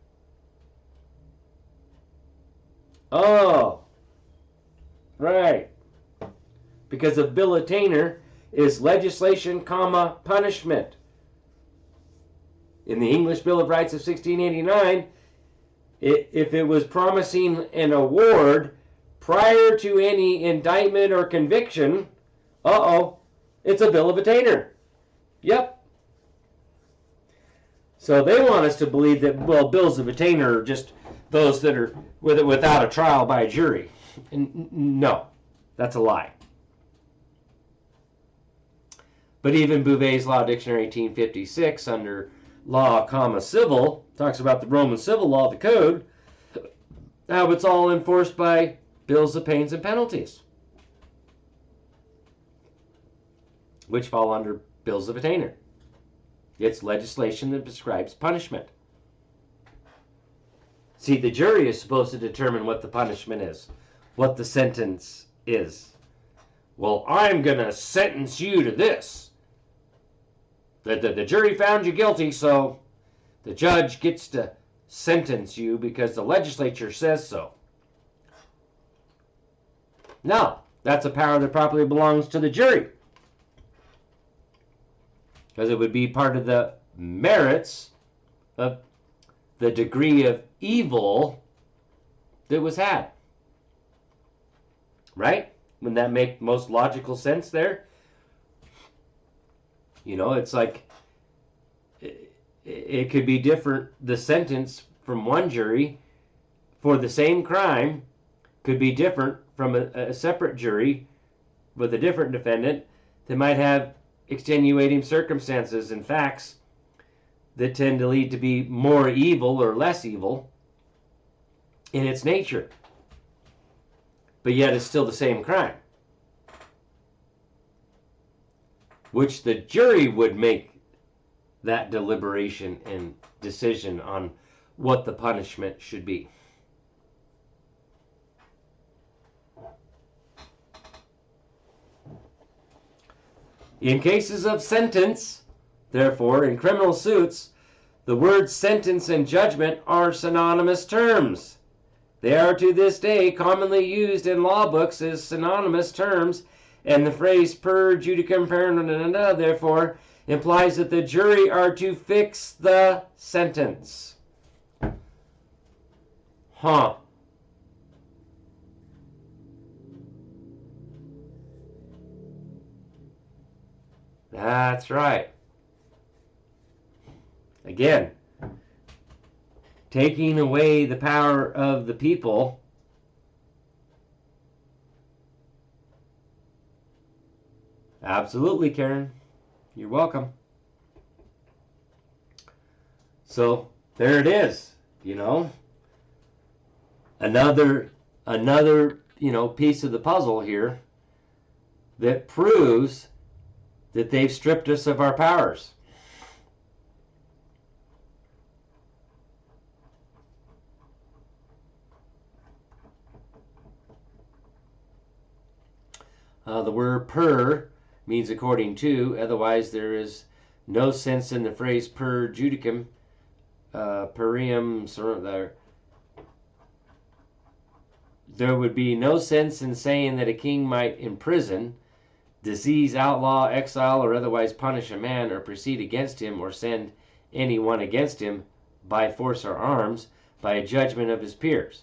Right. Because a bill of attainder is legislation, punishment. In the English Bill of Rights of 1689, if it was promising an award prior to any indictment or conviction, it's a bill of attainder. Yep. So they want us to believe that, bills of attainder are just those that are without a trial by a jury. No, that's a lie. But even Bouvet's Law Dictionary 1856, under law, civil, talks about the Roman civil law, the code, how it's all enforced by bills of pains and penalties, which fall under bills of attainder. It's legislation that prescribes punishment. See, the jury is supposed to determine what the punishment is, what the sentence is. Well, I'm going to sentence you to this. The jury found you guilty, so the judge gets to sentence you because the legislature says so. No, that's a power that properly belongs to the jury, because it would be part of the merits of the degree of evil that was had. Right? Wouldn't that make most logical sense there? It's like it could be different. The sentence from one jury for the same crime could be different from a separate jury with a different defendant that might have extenuating circumstances and facts that tend to lead to be more evil or less evil in its nature. But yet it's still the same crime, which the jury would make that deliberation and decision on what the punishment should be. In cases of sentence, therefore, in criminal suits, the words sentence and judgment are synonymous terms. They are to this day commonly used in law books as synonymous terms, and the phrase per judicum therefore implies that the jury are to fix the sentence. That's right. Again, taking away the power of the people Absolutely, Karen. You're welcome. So there it is, another piece of the puzzle here that proves that they've stripped us of our powers. The word per means according to, otherwise there is no sense in the phrase per judicum, perium, there would be no sense in saying that a king might imprison, disease, outlaw, exile, or otherwise punish a man, or proceed against him, or send anyone against him by force or arms, by a judgment of his peers.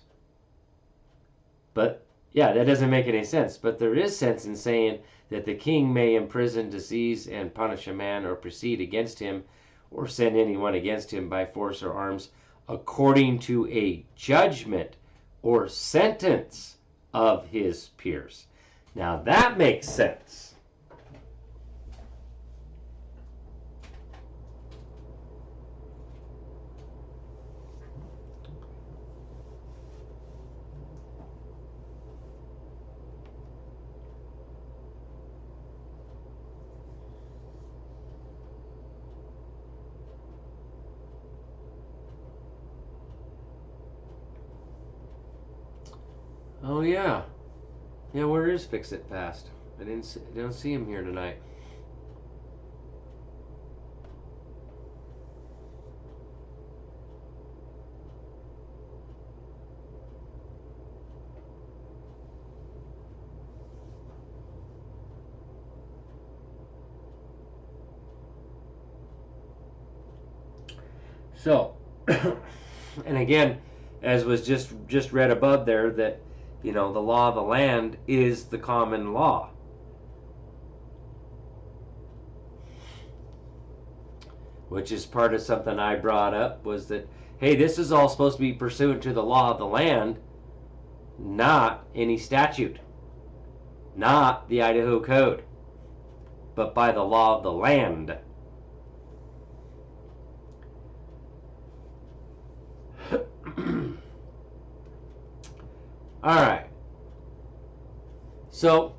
But yeah, that doesn't make any sense. But there is sense in saying that the king may imprison, disease, and punish a man, or proceed against him, or send anyone against him by force or arms, according to a judgment or sentence of his peers. Now that makes sense. Oh yeah. Yeah, where is Fix It Fast? I don't see him here tonight. So, and again, as was just read above there, that the law of the land is the common law. Which is part of something I brought up, was that, hey, this is all supposed to be pursuant to the law of the land, not any statute, not the Idaho Code, but by the law of the land. All right. So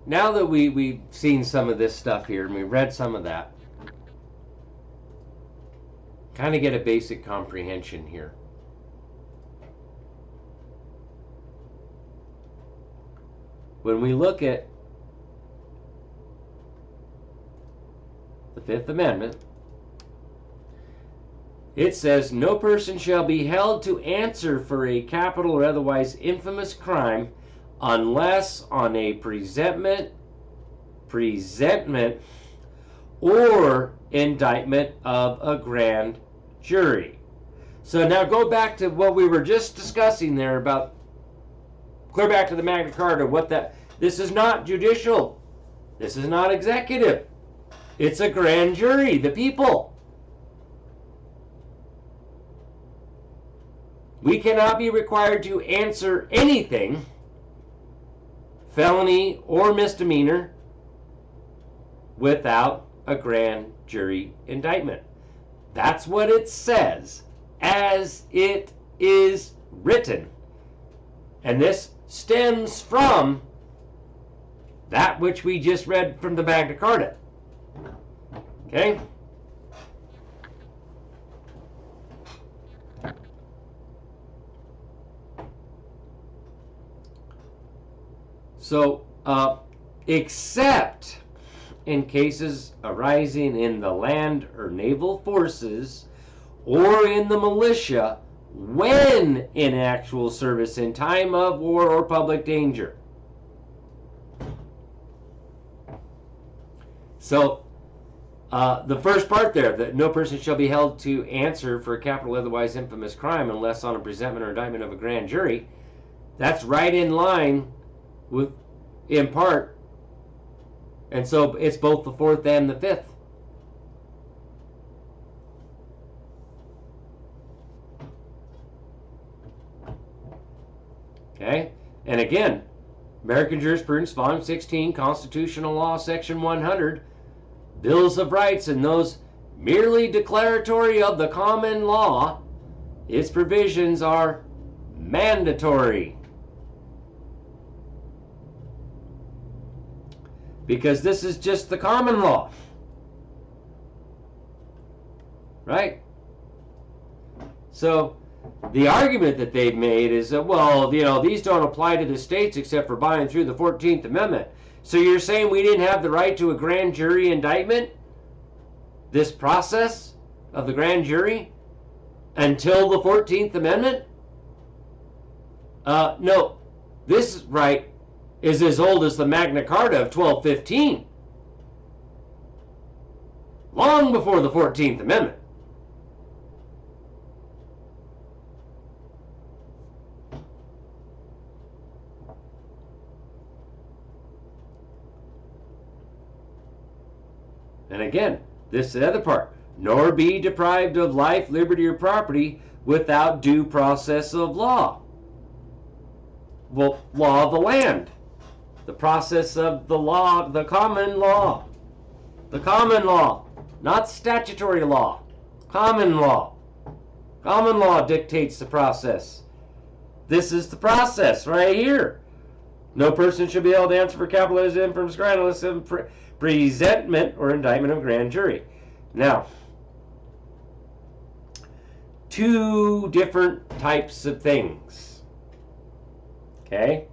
now that we've seen some of this stuff here and we read some of that, kind of get a basic comprehension here. When we look at the Fifth Amendment, it says, no person shall be held to answer for a capital or otherwise infamous crime unless on a presentment or indictment of a grand jury. So now go back to what we were just discussing there about, clear back to the Magna Carta, this is not judicial. This is not executive. It's a grand jury, the people. We cannot be required to answer anything, felony or misdemeanor, without a grand jury indictment. That's what it says, as it is written. And this stems from that which we just read from the Magna Carta. Okay? So, except in cases arising in the land or naval forces or in the militia when in actual service in time of war or public danger. So, the first part there, that no person shall be held to answer for a capital otherwise infamous crime unless on a presentment or indictment of a grand jury, that's right in line with, in part, and so it's both the Fourth and the Fifth. Okay, and again, American Jurisprudence, Volume 16, Constitutional Law, Section 100, Bills of Rights, and those merely declaratory of the common law, its provisions are mandatory. Because this is just the common law. Right? So, the argument that they've made is that, well, these don't apply to the states except for by and through the 14th Amendment. So you're saying we didn't have the right to a grand jury indictment? This process of the grand jury until the 14th Amendment? No. This right is as old as the Magna Carta of 1215. Long before the 14th Amendment. And again, this is the other part. Nor be deprived of life, liberty, or property without due process of law. Well, law of the land. The process of the law, the common law. The common law, not statutory law. Common law. Common law dictates the process. This is the process right here. No person should be held to answer for capital in from crime unless in presentment or indictment of grand jury. Now, two different types of things. Okay?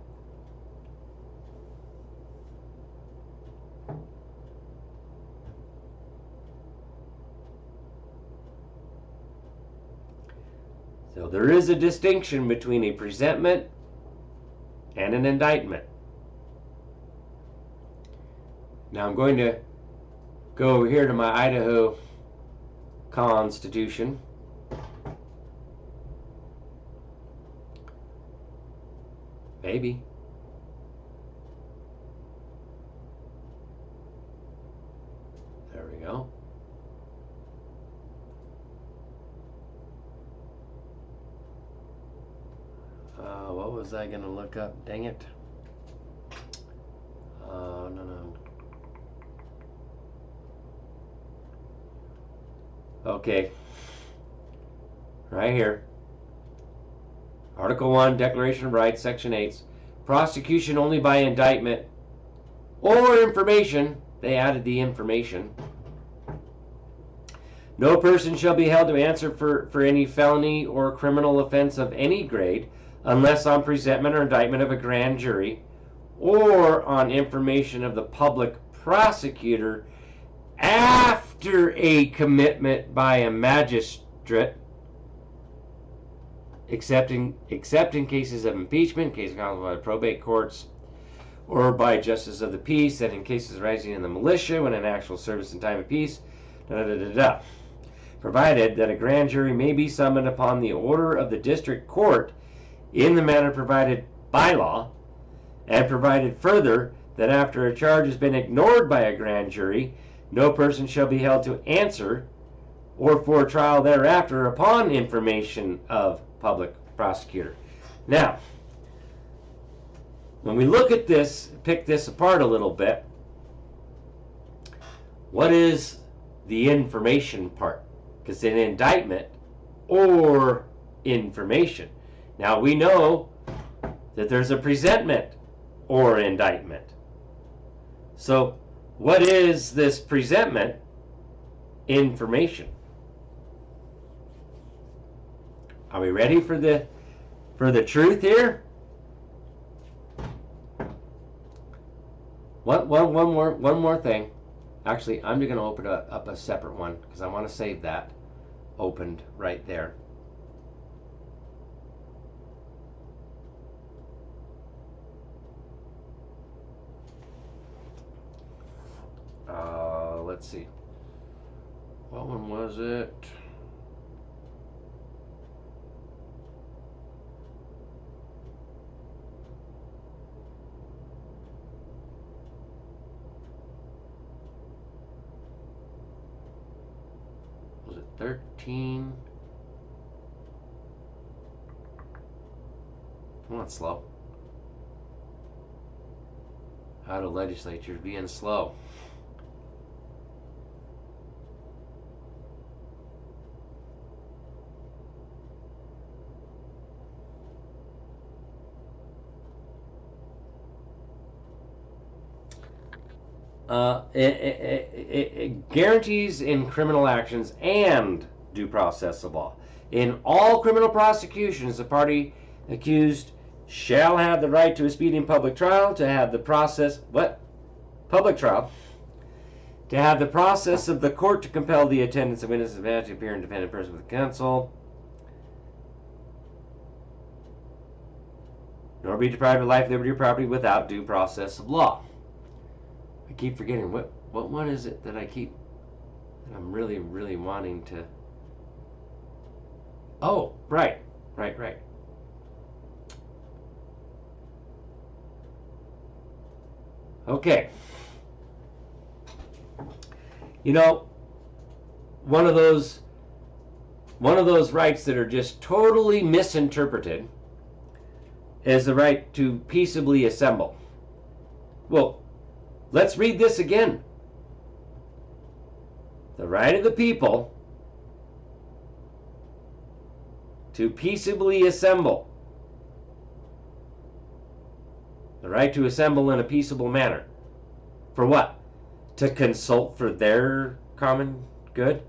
So there is a distinction between a presentment and an indictment. Now I'm going to go over here to my Idaho Constitution. Maybe. There we go. What was I going to look up? Dang it. No. Okay. Right here. Article 1, Declaration of Rights, Section 8. Prosecution only by indictment or information. They added the information. No person shall be held to answer for any felony or criminal offense of any grade unless on presentment or indictment of a grand jury or on information of the public prosecutor after a commitment by a magistrate, except in cases of impeachment, cases caused by probate courts, or by justice of the peace, and in cases arising in the militia when in actual service in time of peace, provided that a grand jury may be summoned upon the order of the district court in the manner provided by law, and provided further that after a charge has been ignored by a grand jury, no person shall be held to answer or for trial thereafter upon information of public prosecutor. Now, when we look at this, pick this apart a little bit, what is the information part? Because an indictment or information. Now we know that there's a presentment or indictment. So what is this presentment information? Are we ready for the truth here? One more thing. Actually, I'm going to open up a separate one because I want to save that opened right there. Let's see. What one was it? Was it 13? Come on, slow. How the legislature's being slow. It guarantees in criminal actions and due process of law. In all criminal prosecutions, the party accused shall have the right to a speedy and public trial, to have the process, public trial, to have the process of the court to compel the attendance of witnesses to appear in independent person with counsel, nor be deprived of life, liberty, or property without due process of law. I keep forgetting, what one is it that I'm really, really wanting to... Oh, right. Okay. You know, one of those rights that are just totally misinterpreted is the right to peaceably assemble. Well, let's read this again. The right of the people to peaceably assemble. The right to assemble in a peaceable manner. For what? To consult for their common good,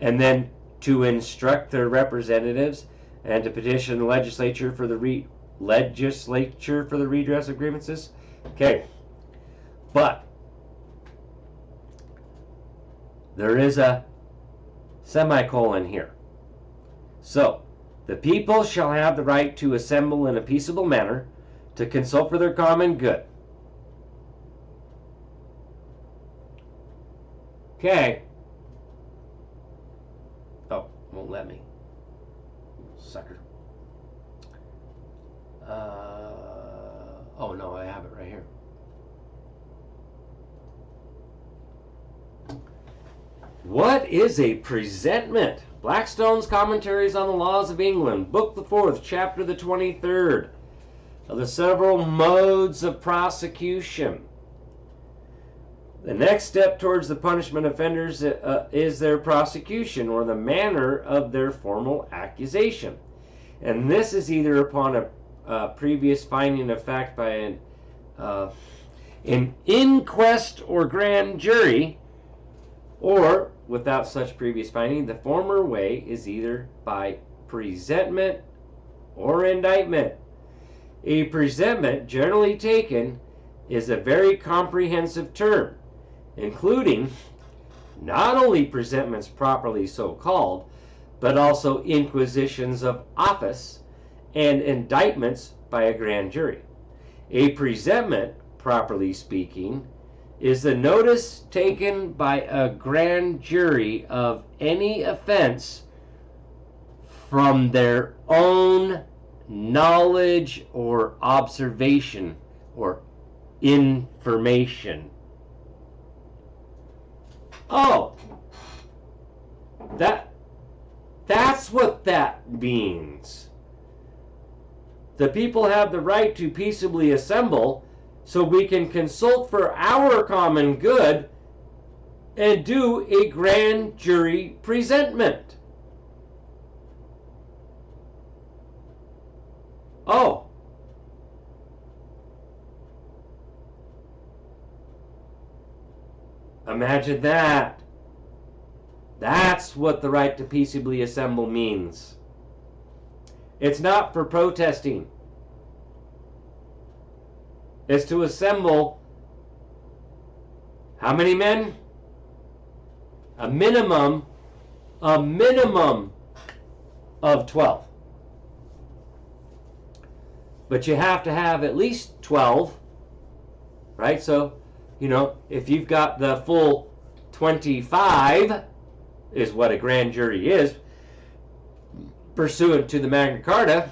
and then to instruct their representatives, and to petition the legislature for the redress of grievances. Okay, but there is a semicolon here. So, the people shall have the right to assemble in a peaceable manner, to consult for their common good. Okay. Oh, won't let me. Sucker. Oh no, I have it right here. What is a presentment? Blackstone's Commentaries on the Laws of England, Book the 4th, Chapter the 23rd, of the several modes of prosecution. The next step towards the punishment of offenders is their prosecution, or the manner of their formal accusation. And this is either upon a previous finding of fact by an inquest or grand jury, or without such previous finding. The former way is either by presentment or indictment. A presentment, generally taken, is a very comprehensive term, including not only presentments properly so called, but also inquisitions of office and indictments by a grand jury. A presentment, properly speaking, is the notice taken by a grand jury of any offense from their own knowledge or observation or information. Oh, that's what that means. The people have the right to peaceably assemble so we can consult for our common good and do a grand jury presentment. Oh. Imagine that. That's what the right to peaceably assemble means. It's not for protesting. It's to assemble how many men? A minimum of 12. But you have to have at least 12, right? So, you know, if you've got the full 25, is what a grand jury is, pursuant to the Magna Carta.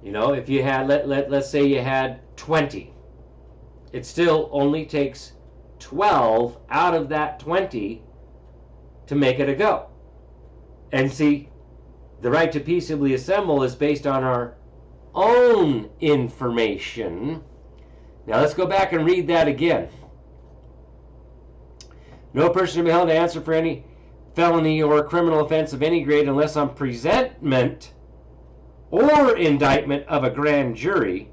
You know, if you had, let's say you had 20, it still only takes 12 out of that 20 to make it a go. And see, the right to peaceably assemble is based on our own information. Now let's go back and read that again. No person shall be held to answer for any felony or criminal offense of any grade unless on presentment or indictment of a grand jury,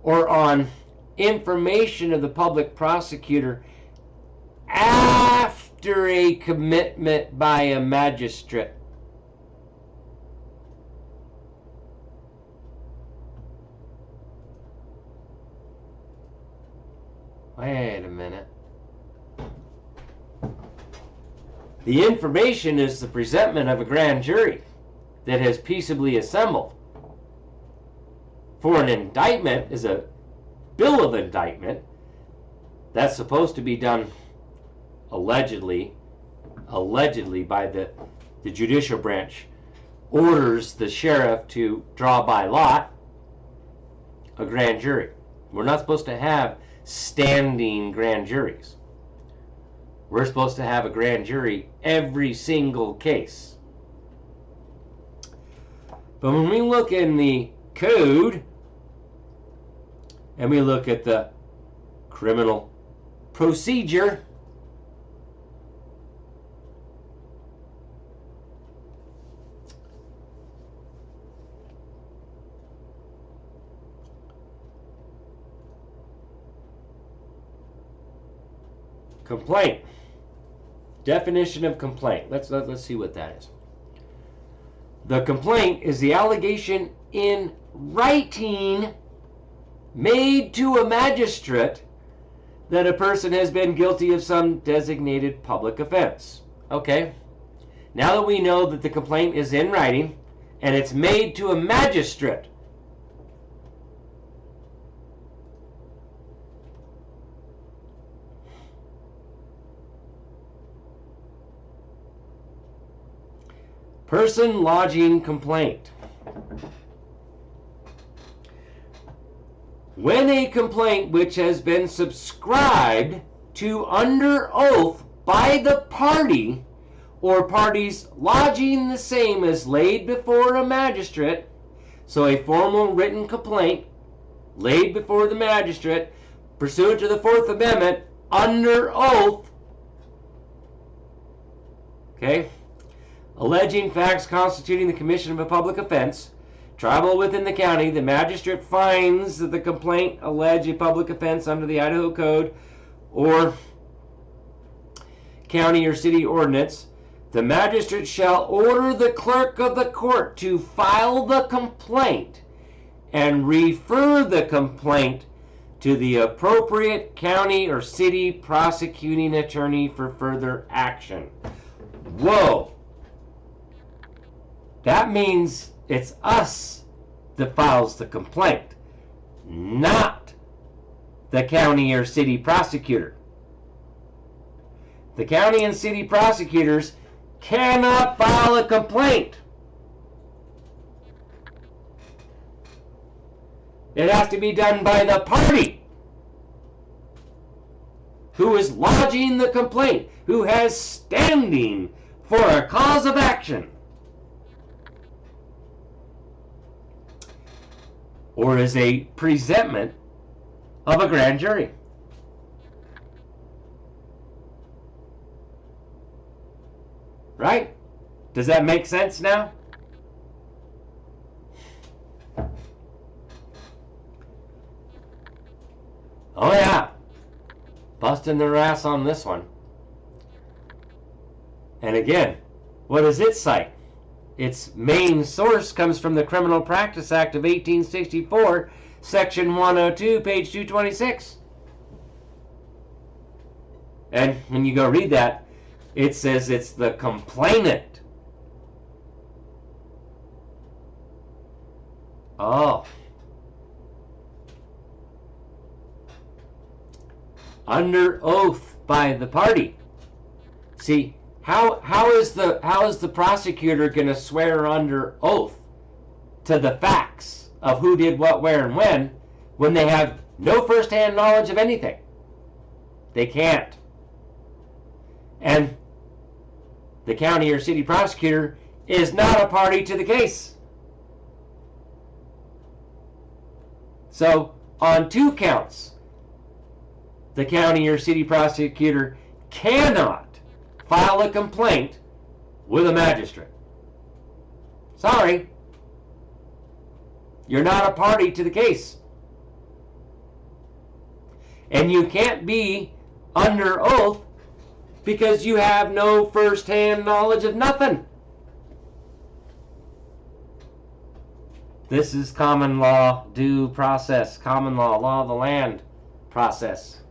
or on information of the public prosecutor after after a commitment by a magistrate. Wait a minute. The information is the presentment of a grand jury that has peaceably assembled. For an indictment is a bill of indictment that's supposed to be done allegedly by the judicial branch orders the sheriff to draw by lot a grand jury. We're not supposed to have standing grand juries. We're supposed to have a grand jury every single case. But when we look in the code and we look at the criminal procedure, complaint. Definition of complaint. Let's see what that is. The complaint is the allegation in writing made to a magistrate that a person has been guilty of some designated public offense. Okay. Now that we know that the complaint is in writing and it's made to a magistrate, person lodging complaint. When a complaint which has been subscribed to under oath by the party or parties lodging the same is laid before a magistrate, so a formal written complaint laid before the magistrate pursuant to the Fourth Amendment under oath, okay, alleging facts constituting the commission of a public offense, tribal within the county, the magistrate finds that the complaint allege a public offense under the Idaho Code or county or city ordinance. The magistrate shall order the clerk of the court to file the complaint and refer the complaint to the appropriate county or city prosecuting attorney for further action. Whoa! That means it's us that files the complaint, not the county or city prosecutor. The county and city prosecutors cannot file a complaint. It has to be done by the party who is lodging the complaint, who has standing for a cause of action, or is a presentment of a grand jury. Right? Does that make sense now? Oh yeah. Busting their ass on this one. And again, what does it cite? Its main source comes from the Criminal Practice Act of 1864, Section 102, page 226. And when you go read that, it says it's the complainant. Oh. Under oath by the party. See, how is the prosecutor going to swear under oath to the facts of who did what, where, and when they have no first-hand knowledge of anything? They can't. And the county or city prosecutor is not a party to the case. So, on 2 counts, the county or city prosecutor cannot file a complaint with a magistrate. Sorry. You're not a party to the case. And you can't be under oath because you have no first-hand knowledge of nothing. This is common law due process, common law, law of the land process.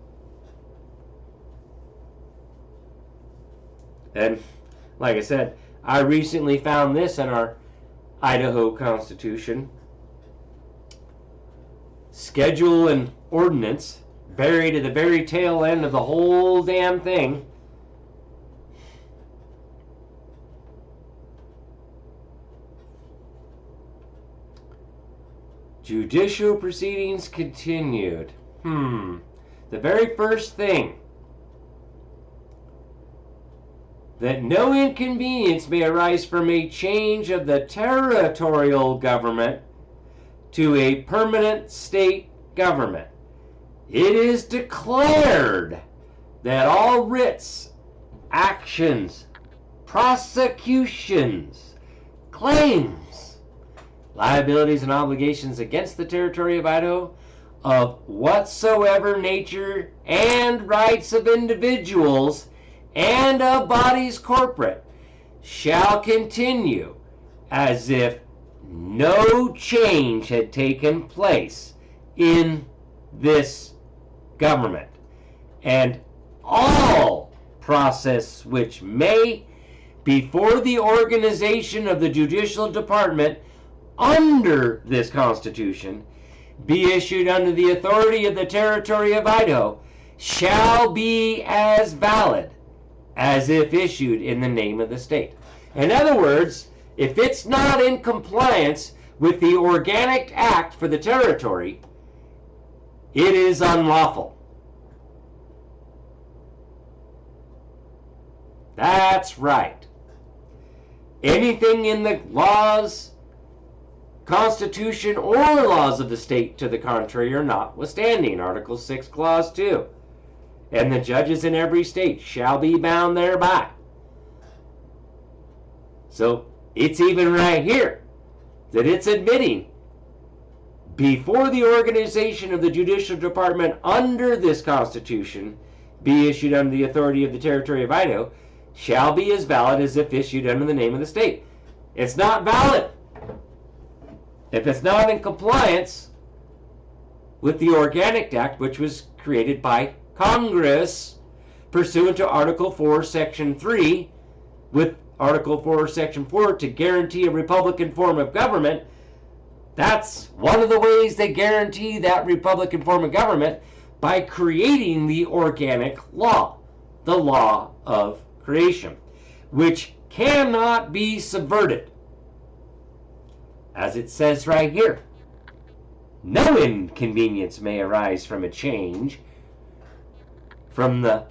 And like I said, I recently found this in our Idaho Constitution. Schedule and ordinance, buried at the very tail end of the whole damn thing. Judicial proceedings continued. The very first thing, that no inconvenience may arise from a change of the territorial government to a permanent state government. It is declared that all writs, actions, prosecutions, claims, liabilities, and obligations against the territory of Idaho of whatsoever nature and rights of individuals and of bodies corporate shall continue as if no change had taken place in this government, and all process which may, before the organization of the judicial department under this Constitution, be issued under the authority of the territory of Idaho, shall be as valid as if issued in the name of the state. In other words, if it's not in compliance with the Organic Act for the territory, it is unlawful. That's right. Anything in the laws, Constitution, or laws of the state to the contrary are notwithstanding. Article 6, Clause 2. And the judges in every state shall be bound thereby. So it's even right here that it's admitting before the organization of the judicial department under this Constitution be issued under the authority of the territory of Idaho shall be as valid as if issued under the name of the state. It's not valid if it's not in compliance with the Organic Act, which was created by Congress pursuant to Article 4, Section 3, with Article 4, Section 4 to guarantee a Republican form of government. That's one of the ways they guarantee that Republican form of government, by creating the organic law, the law of creation, which cannot be subverted. As it says right here, no inconvenience may arise from a change from the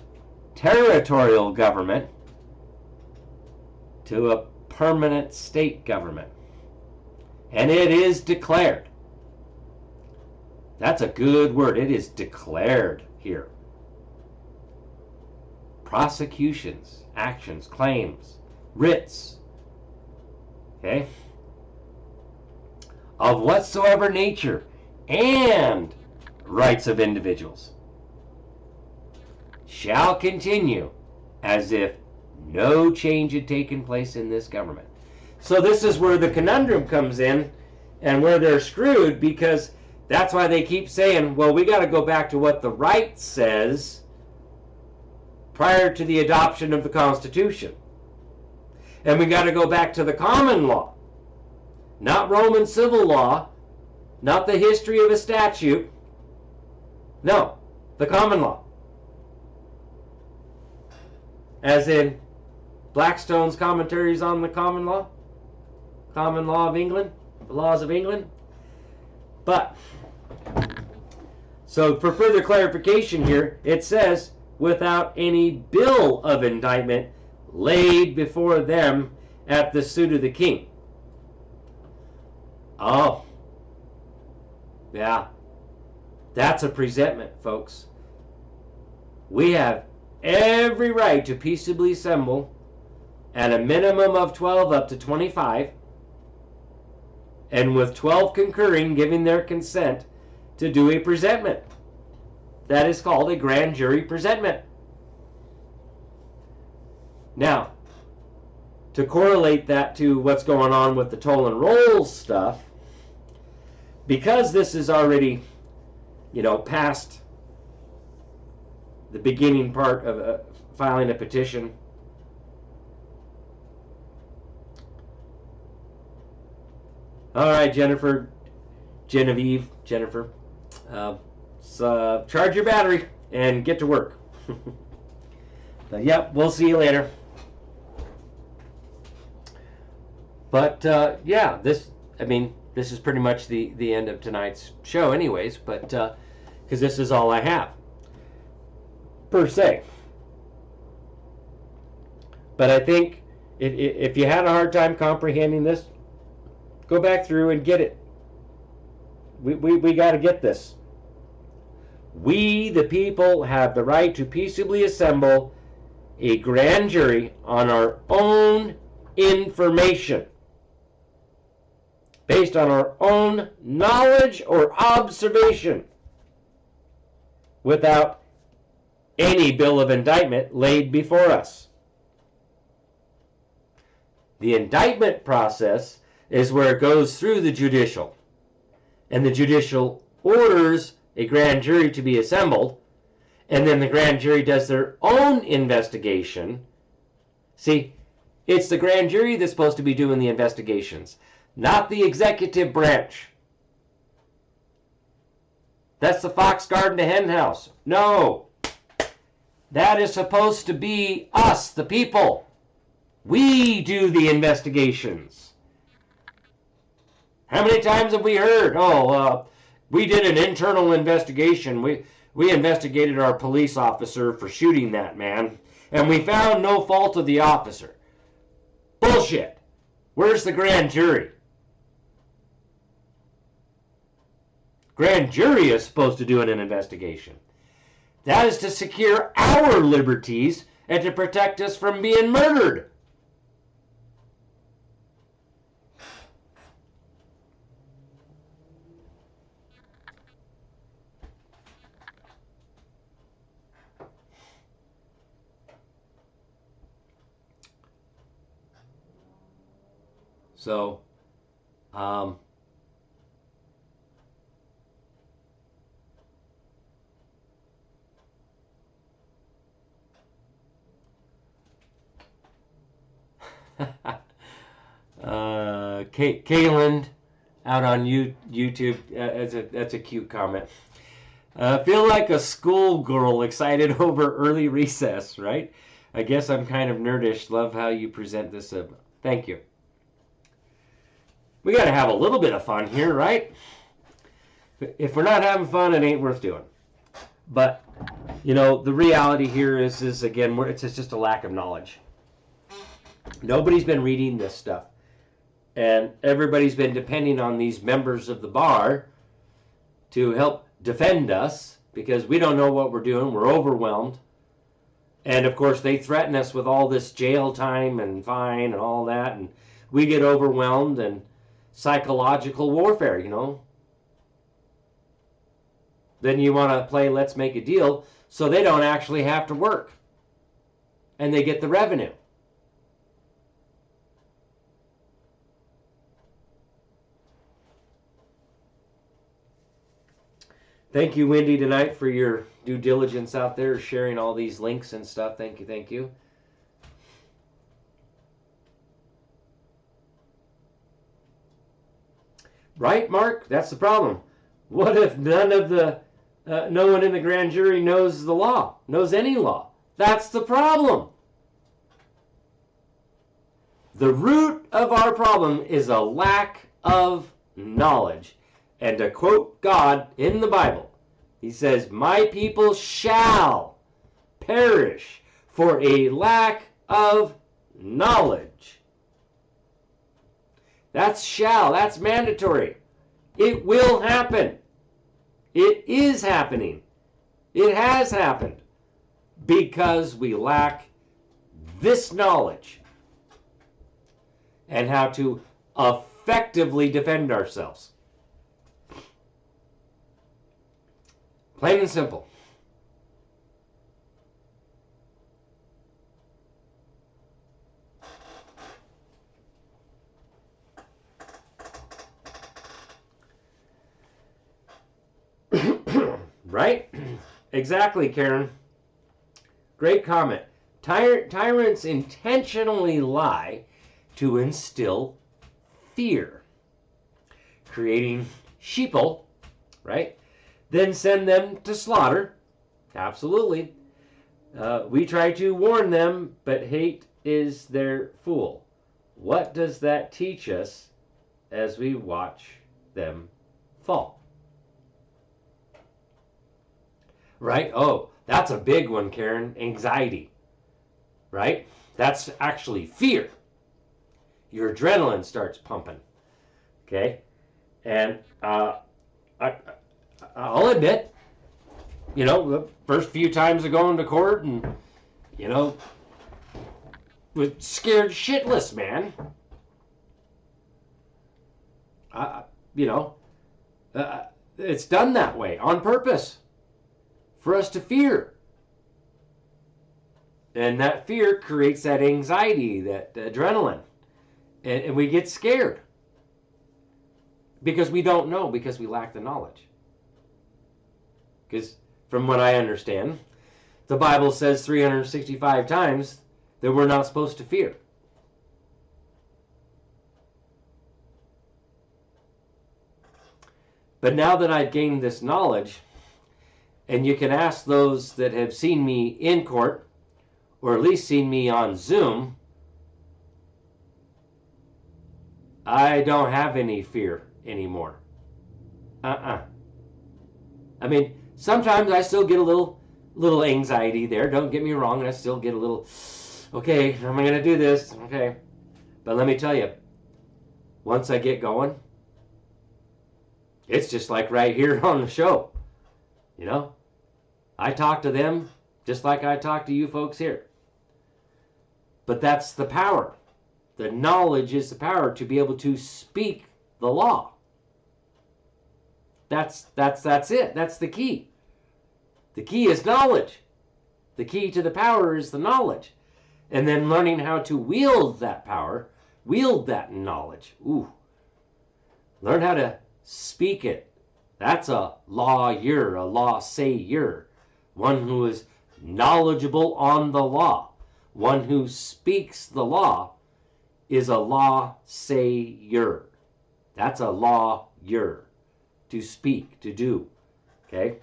territorial government to a permanent state government. And it is declared. That's a good word. It is declared here. Prosecutions, actions, claims, writs, okay, of whatsoever nature and rights of individuals shall continue as if no change had taken place in this government. So this is where the conundrum comes in and where they're screwed, because that's why they keep saying, well, we got to go back to what the right says prior to the adoption of the Constitution. And we got to go back to the common law, not Roman civil law, not the history of a statute. No, the common law. As in Blackstone's commentaries on the common law of England, the laws of England. But, so for further clarification here, it says, without any bill of indictment laid before them at the suit of the king. Oh, yeah, that's a presentment, folks. We have every right to peaceably assemble at a minimum of 12 up to 25, and with 12 concurring, giving their consent to do a presentment. That is called a grand jury presentment. Now, to correlate that to what's going on with the toll and roll stuff, because this is already, past the beginning part of filing a petition, all right, Jennifer, charge your battery and get to work. But yep, we'll see you later. But yeah, this is pretty much the end of tonight's show anyways, but because this is all I have per se. But I think if you had a hard time comprehending this, go back through and get it. We got to get this. We, the people, have the right to peaceably assemble a grand jury on our own information, based on our own knowledge or observation, without any bill of indictment laid before us. The indictment process is where it goes through the judicial, and the judicial orders a grand jury to be assembled, and then the grand jury does their own investigation. See, it's the grand jury that's supposed to be doing the investigations, not the executive branch. That's the fox guarding the hen house. No, that is supposed to be us, the people. We do the investigations. How many times have we heard, we did an internal investigation. We investigated our police officer for shooting that man, and we found no fault of the officer. Bullshit. Where's the grand jury? Grand jury is supposed to do an investigation. That is to secure our liberties and to protect us from being murdered. So, Kayland out on YouTube, that's a cute comment. Feel like a schoolgirl excited over early recess, right? I guess I'm kind of nerdish. Love how you present this. Thank you. We got to have a little bit of fun here, right? If we're not having fun, it ain't worth doing. But, the reality here is again, it's just a lack of knowledge. Nobody's been reading this stuff. And everybody's been depending on these members of the bar to help defend us because we don't know what we're doing. We're overwhelmed. And, of course, they threaten us with all this jail time and fine and all that. And we get overwhelmed and psychological warfare, Then you want to play let's make a deal so they don't actually have to work. And they get the revenue. Thank you, Wendy, tonight for your due diligence out there, sharing all these links and stuff. Thank you, thank you. Right, Mark? That's the problem. What if no one in the grand jury knows the law, knows any law? That's the problem. The root of our problem is a lack of knowledge. And to quote God in the Bible, he says, "My people shall perish for a lack of knowledge." That's shall. That's mandatory. It will happen. It is happening. It has happened because we lack this knowledge and how to effectively defend ourselves. Plain and simple. Right? Exactly, Karen. Great comment. Tyrants intentionally lie to instill fear, creating sheeple, right? Then send them to slaughter. Absolutely. We try to warn them, but hate is their fool. What does that teach us as we watch them fall? Right? Oh, that's a big one, Karen. Anxiety. Right? That's actually fear. Your adrenaline starts pumping. Okay? And I'll admit, the first few times of going to court and, was scared shitless, man. It's done that way on purpose for us to fear. And that fear creates that anxiety, that adrenaline. And we get scared because we don't know, because we lack the knowledge. Because from what I understand, the Bible says 365 times that we're not supposed to fear. But now that I've gained this knowledge, and you can ask those that have seen me in court, or at least seen me on Zoom, I don't have any fear anymore. I mean, sometimes I still get a little anxiety there. Don't get me wrong. I still get a little, okay, how am I going to do this? Okay. But let me tell you, once I get going, it's just like right here on the show. I talk to them just like I talk to you folks here. But that's the power. The knowledge is the power to be able to speak the law. That's it. That's the key. The key is knowledge. The key to the power is the knowledge. And then learning how to wield that power, wield that knowledge. Ooh. Learn how to speak it. That's a lawyer, a law-sayer. One who is knowledgeable on the law. One who speaks the law is a law-sayer. That's a lawyer. To speak, to do. Okay?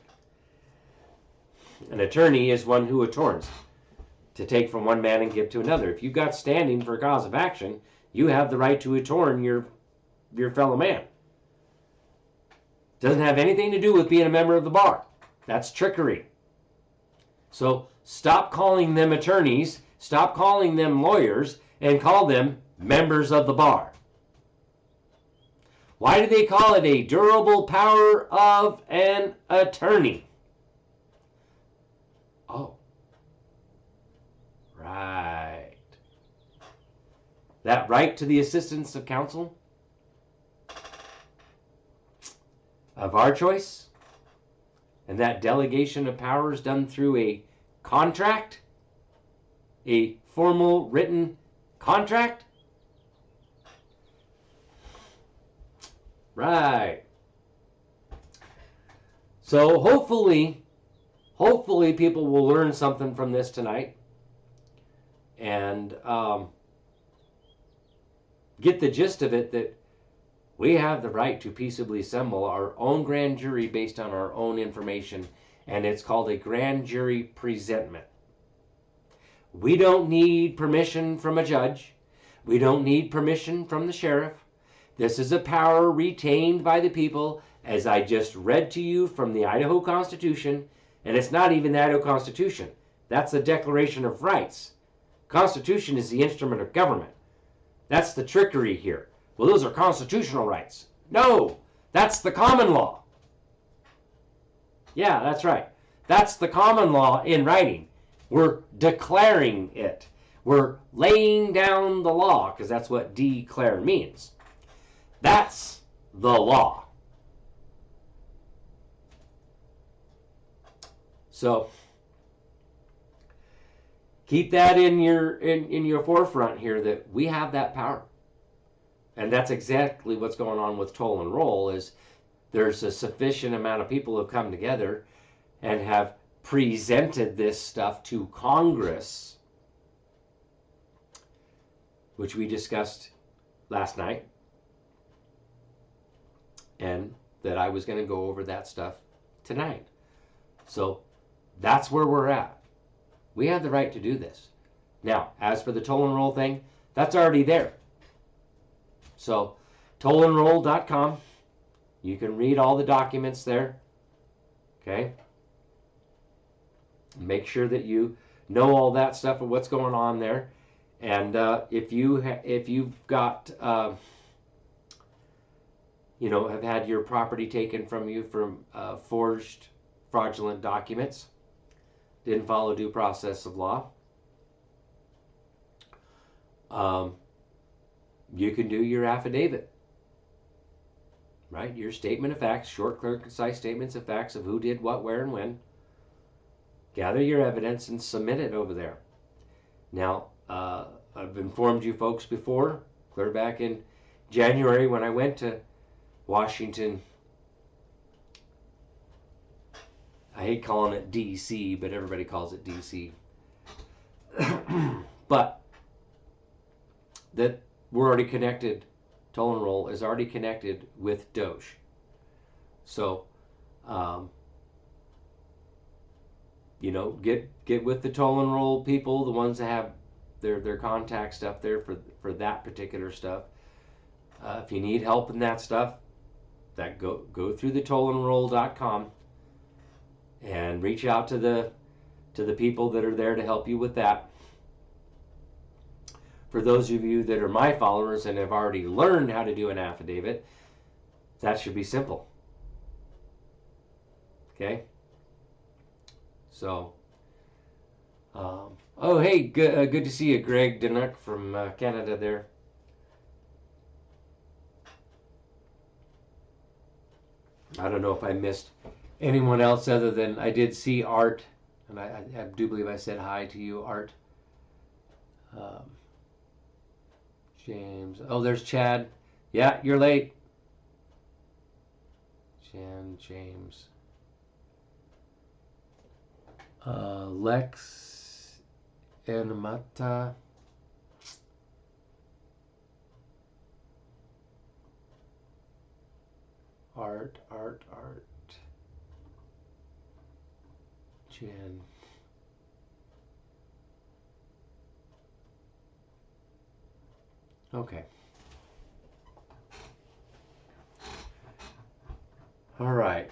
An attorney is one who attorns. To take from one man and give to another. If you've got standing for a cause of action, you have the right to attorn your fellow man. Doesn't have anything to do with being a member of the bar. That's trickery. So stop calling them attorneys, stop calling them lawyers, and call them members of the bar. Why do they call it a durable power of an attorney? Oh, right. That right to the assistance of counsel of our choice, and that delegation of powers done through a contract, a formal written contract. Right. So hopefully people will learn something from this tonight and get the gist of it, that we have the right to peaceably assemble our own grand jury based on our own information, and it's called a grand jury presentment. We don't need permission from a judge. We don't need permission from the sheriff. This is a power retained by the people, as I just read to you from the Idaho Constitution, and it's not even the Idaho Constitution. That's the Declaration of Rights. Constitution is the instrument of government. That's the trickery here. Well, those are constitutional rights. No, that's the common law. Yeah, that's right. That's the common law in writing. We're declaring it. We're laying down the law, because that's what declare means. That's the law. So keep that in your forefront here, that we have that power. And that's exactly what's going on with Toll and Roll, is there's a sufficient amount of people who have come together. and have presented this stuff to Congress, which we discussed last night, and that I was going to go over that stuff tonight. So that's where we're at. We have the right to do this. Now, as for the toll and roll thing, that's already there. So tollandroll.com, you can read all the documents there. Okay? Make sure that you know all that stuff and what's going on there. And if you've got have had your property taken from you from forged, fraudulent documents, didn't follow due process of law, you can do your affidavit, right? Your statement of facts, short, clear, concise statements of facts of who did what, where, and when. Gather your evidence and submit it over there. Now, I've informed you folks before, clear back in January when I went to Washington. I hate calling it D.C., but everybody calls it D.C. But that we're already connected, Toll and Roll is already connected with Doge. So, get with the Toll and Roll people, the ones that have their contact stuff there for that particular stuff. If you need help in that stuff, that go through the tollandroll.com and reach out to the people that are there to help you with that. For those of you that are my followers and have already learned how to do an affidavit, that should be simple. Okay? So, oh hey, good to see you, Greg Danuck from Canada there. I don't know if I missed anyone else other than I did see Art, and I do believe I said hi to you, Art. James. Oh, there's Chad. Yeah, you're late. James. Lex Enmata. Art. Jen. Okay. All right.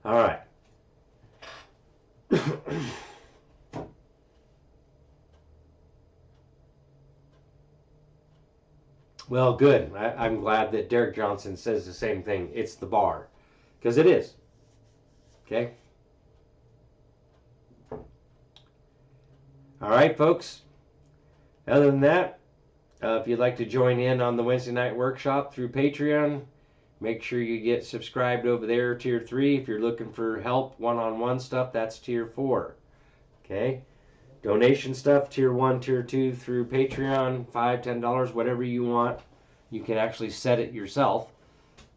All right. Well, good. I'm glad that Derek Johnson says the same thing. It's the bar. Because it is. Okay? All right, folks. Other than that, if you'd like to join in on the Wednesday night workshop through Patreon, make sure you get subscribed over there, Tier 3. If you're looking for help, one-on-one stuff, that's Tier 4. Okay? Donation stuff, Tier 1, Tier 2 through Patreon, $5, $10, whatever you want. You can actually set it yourself.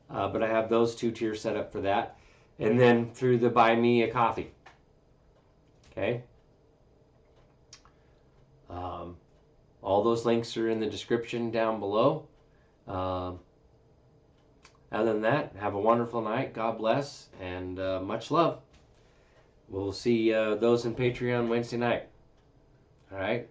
But I have those two tiers set up for that. And then through the Buy Me a Coffee. Okay? All those links are in the description down below. Other than that, have a wonderful night. God bless, and much love. We'll see those in Patreon Wednesday night. All right?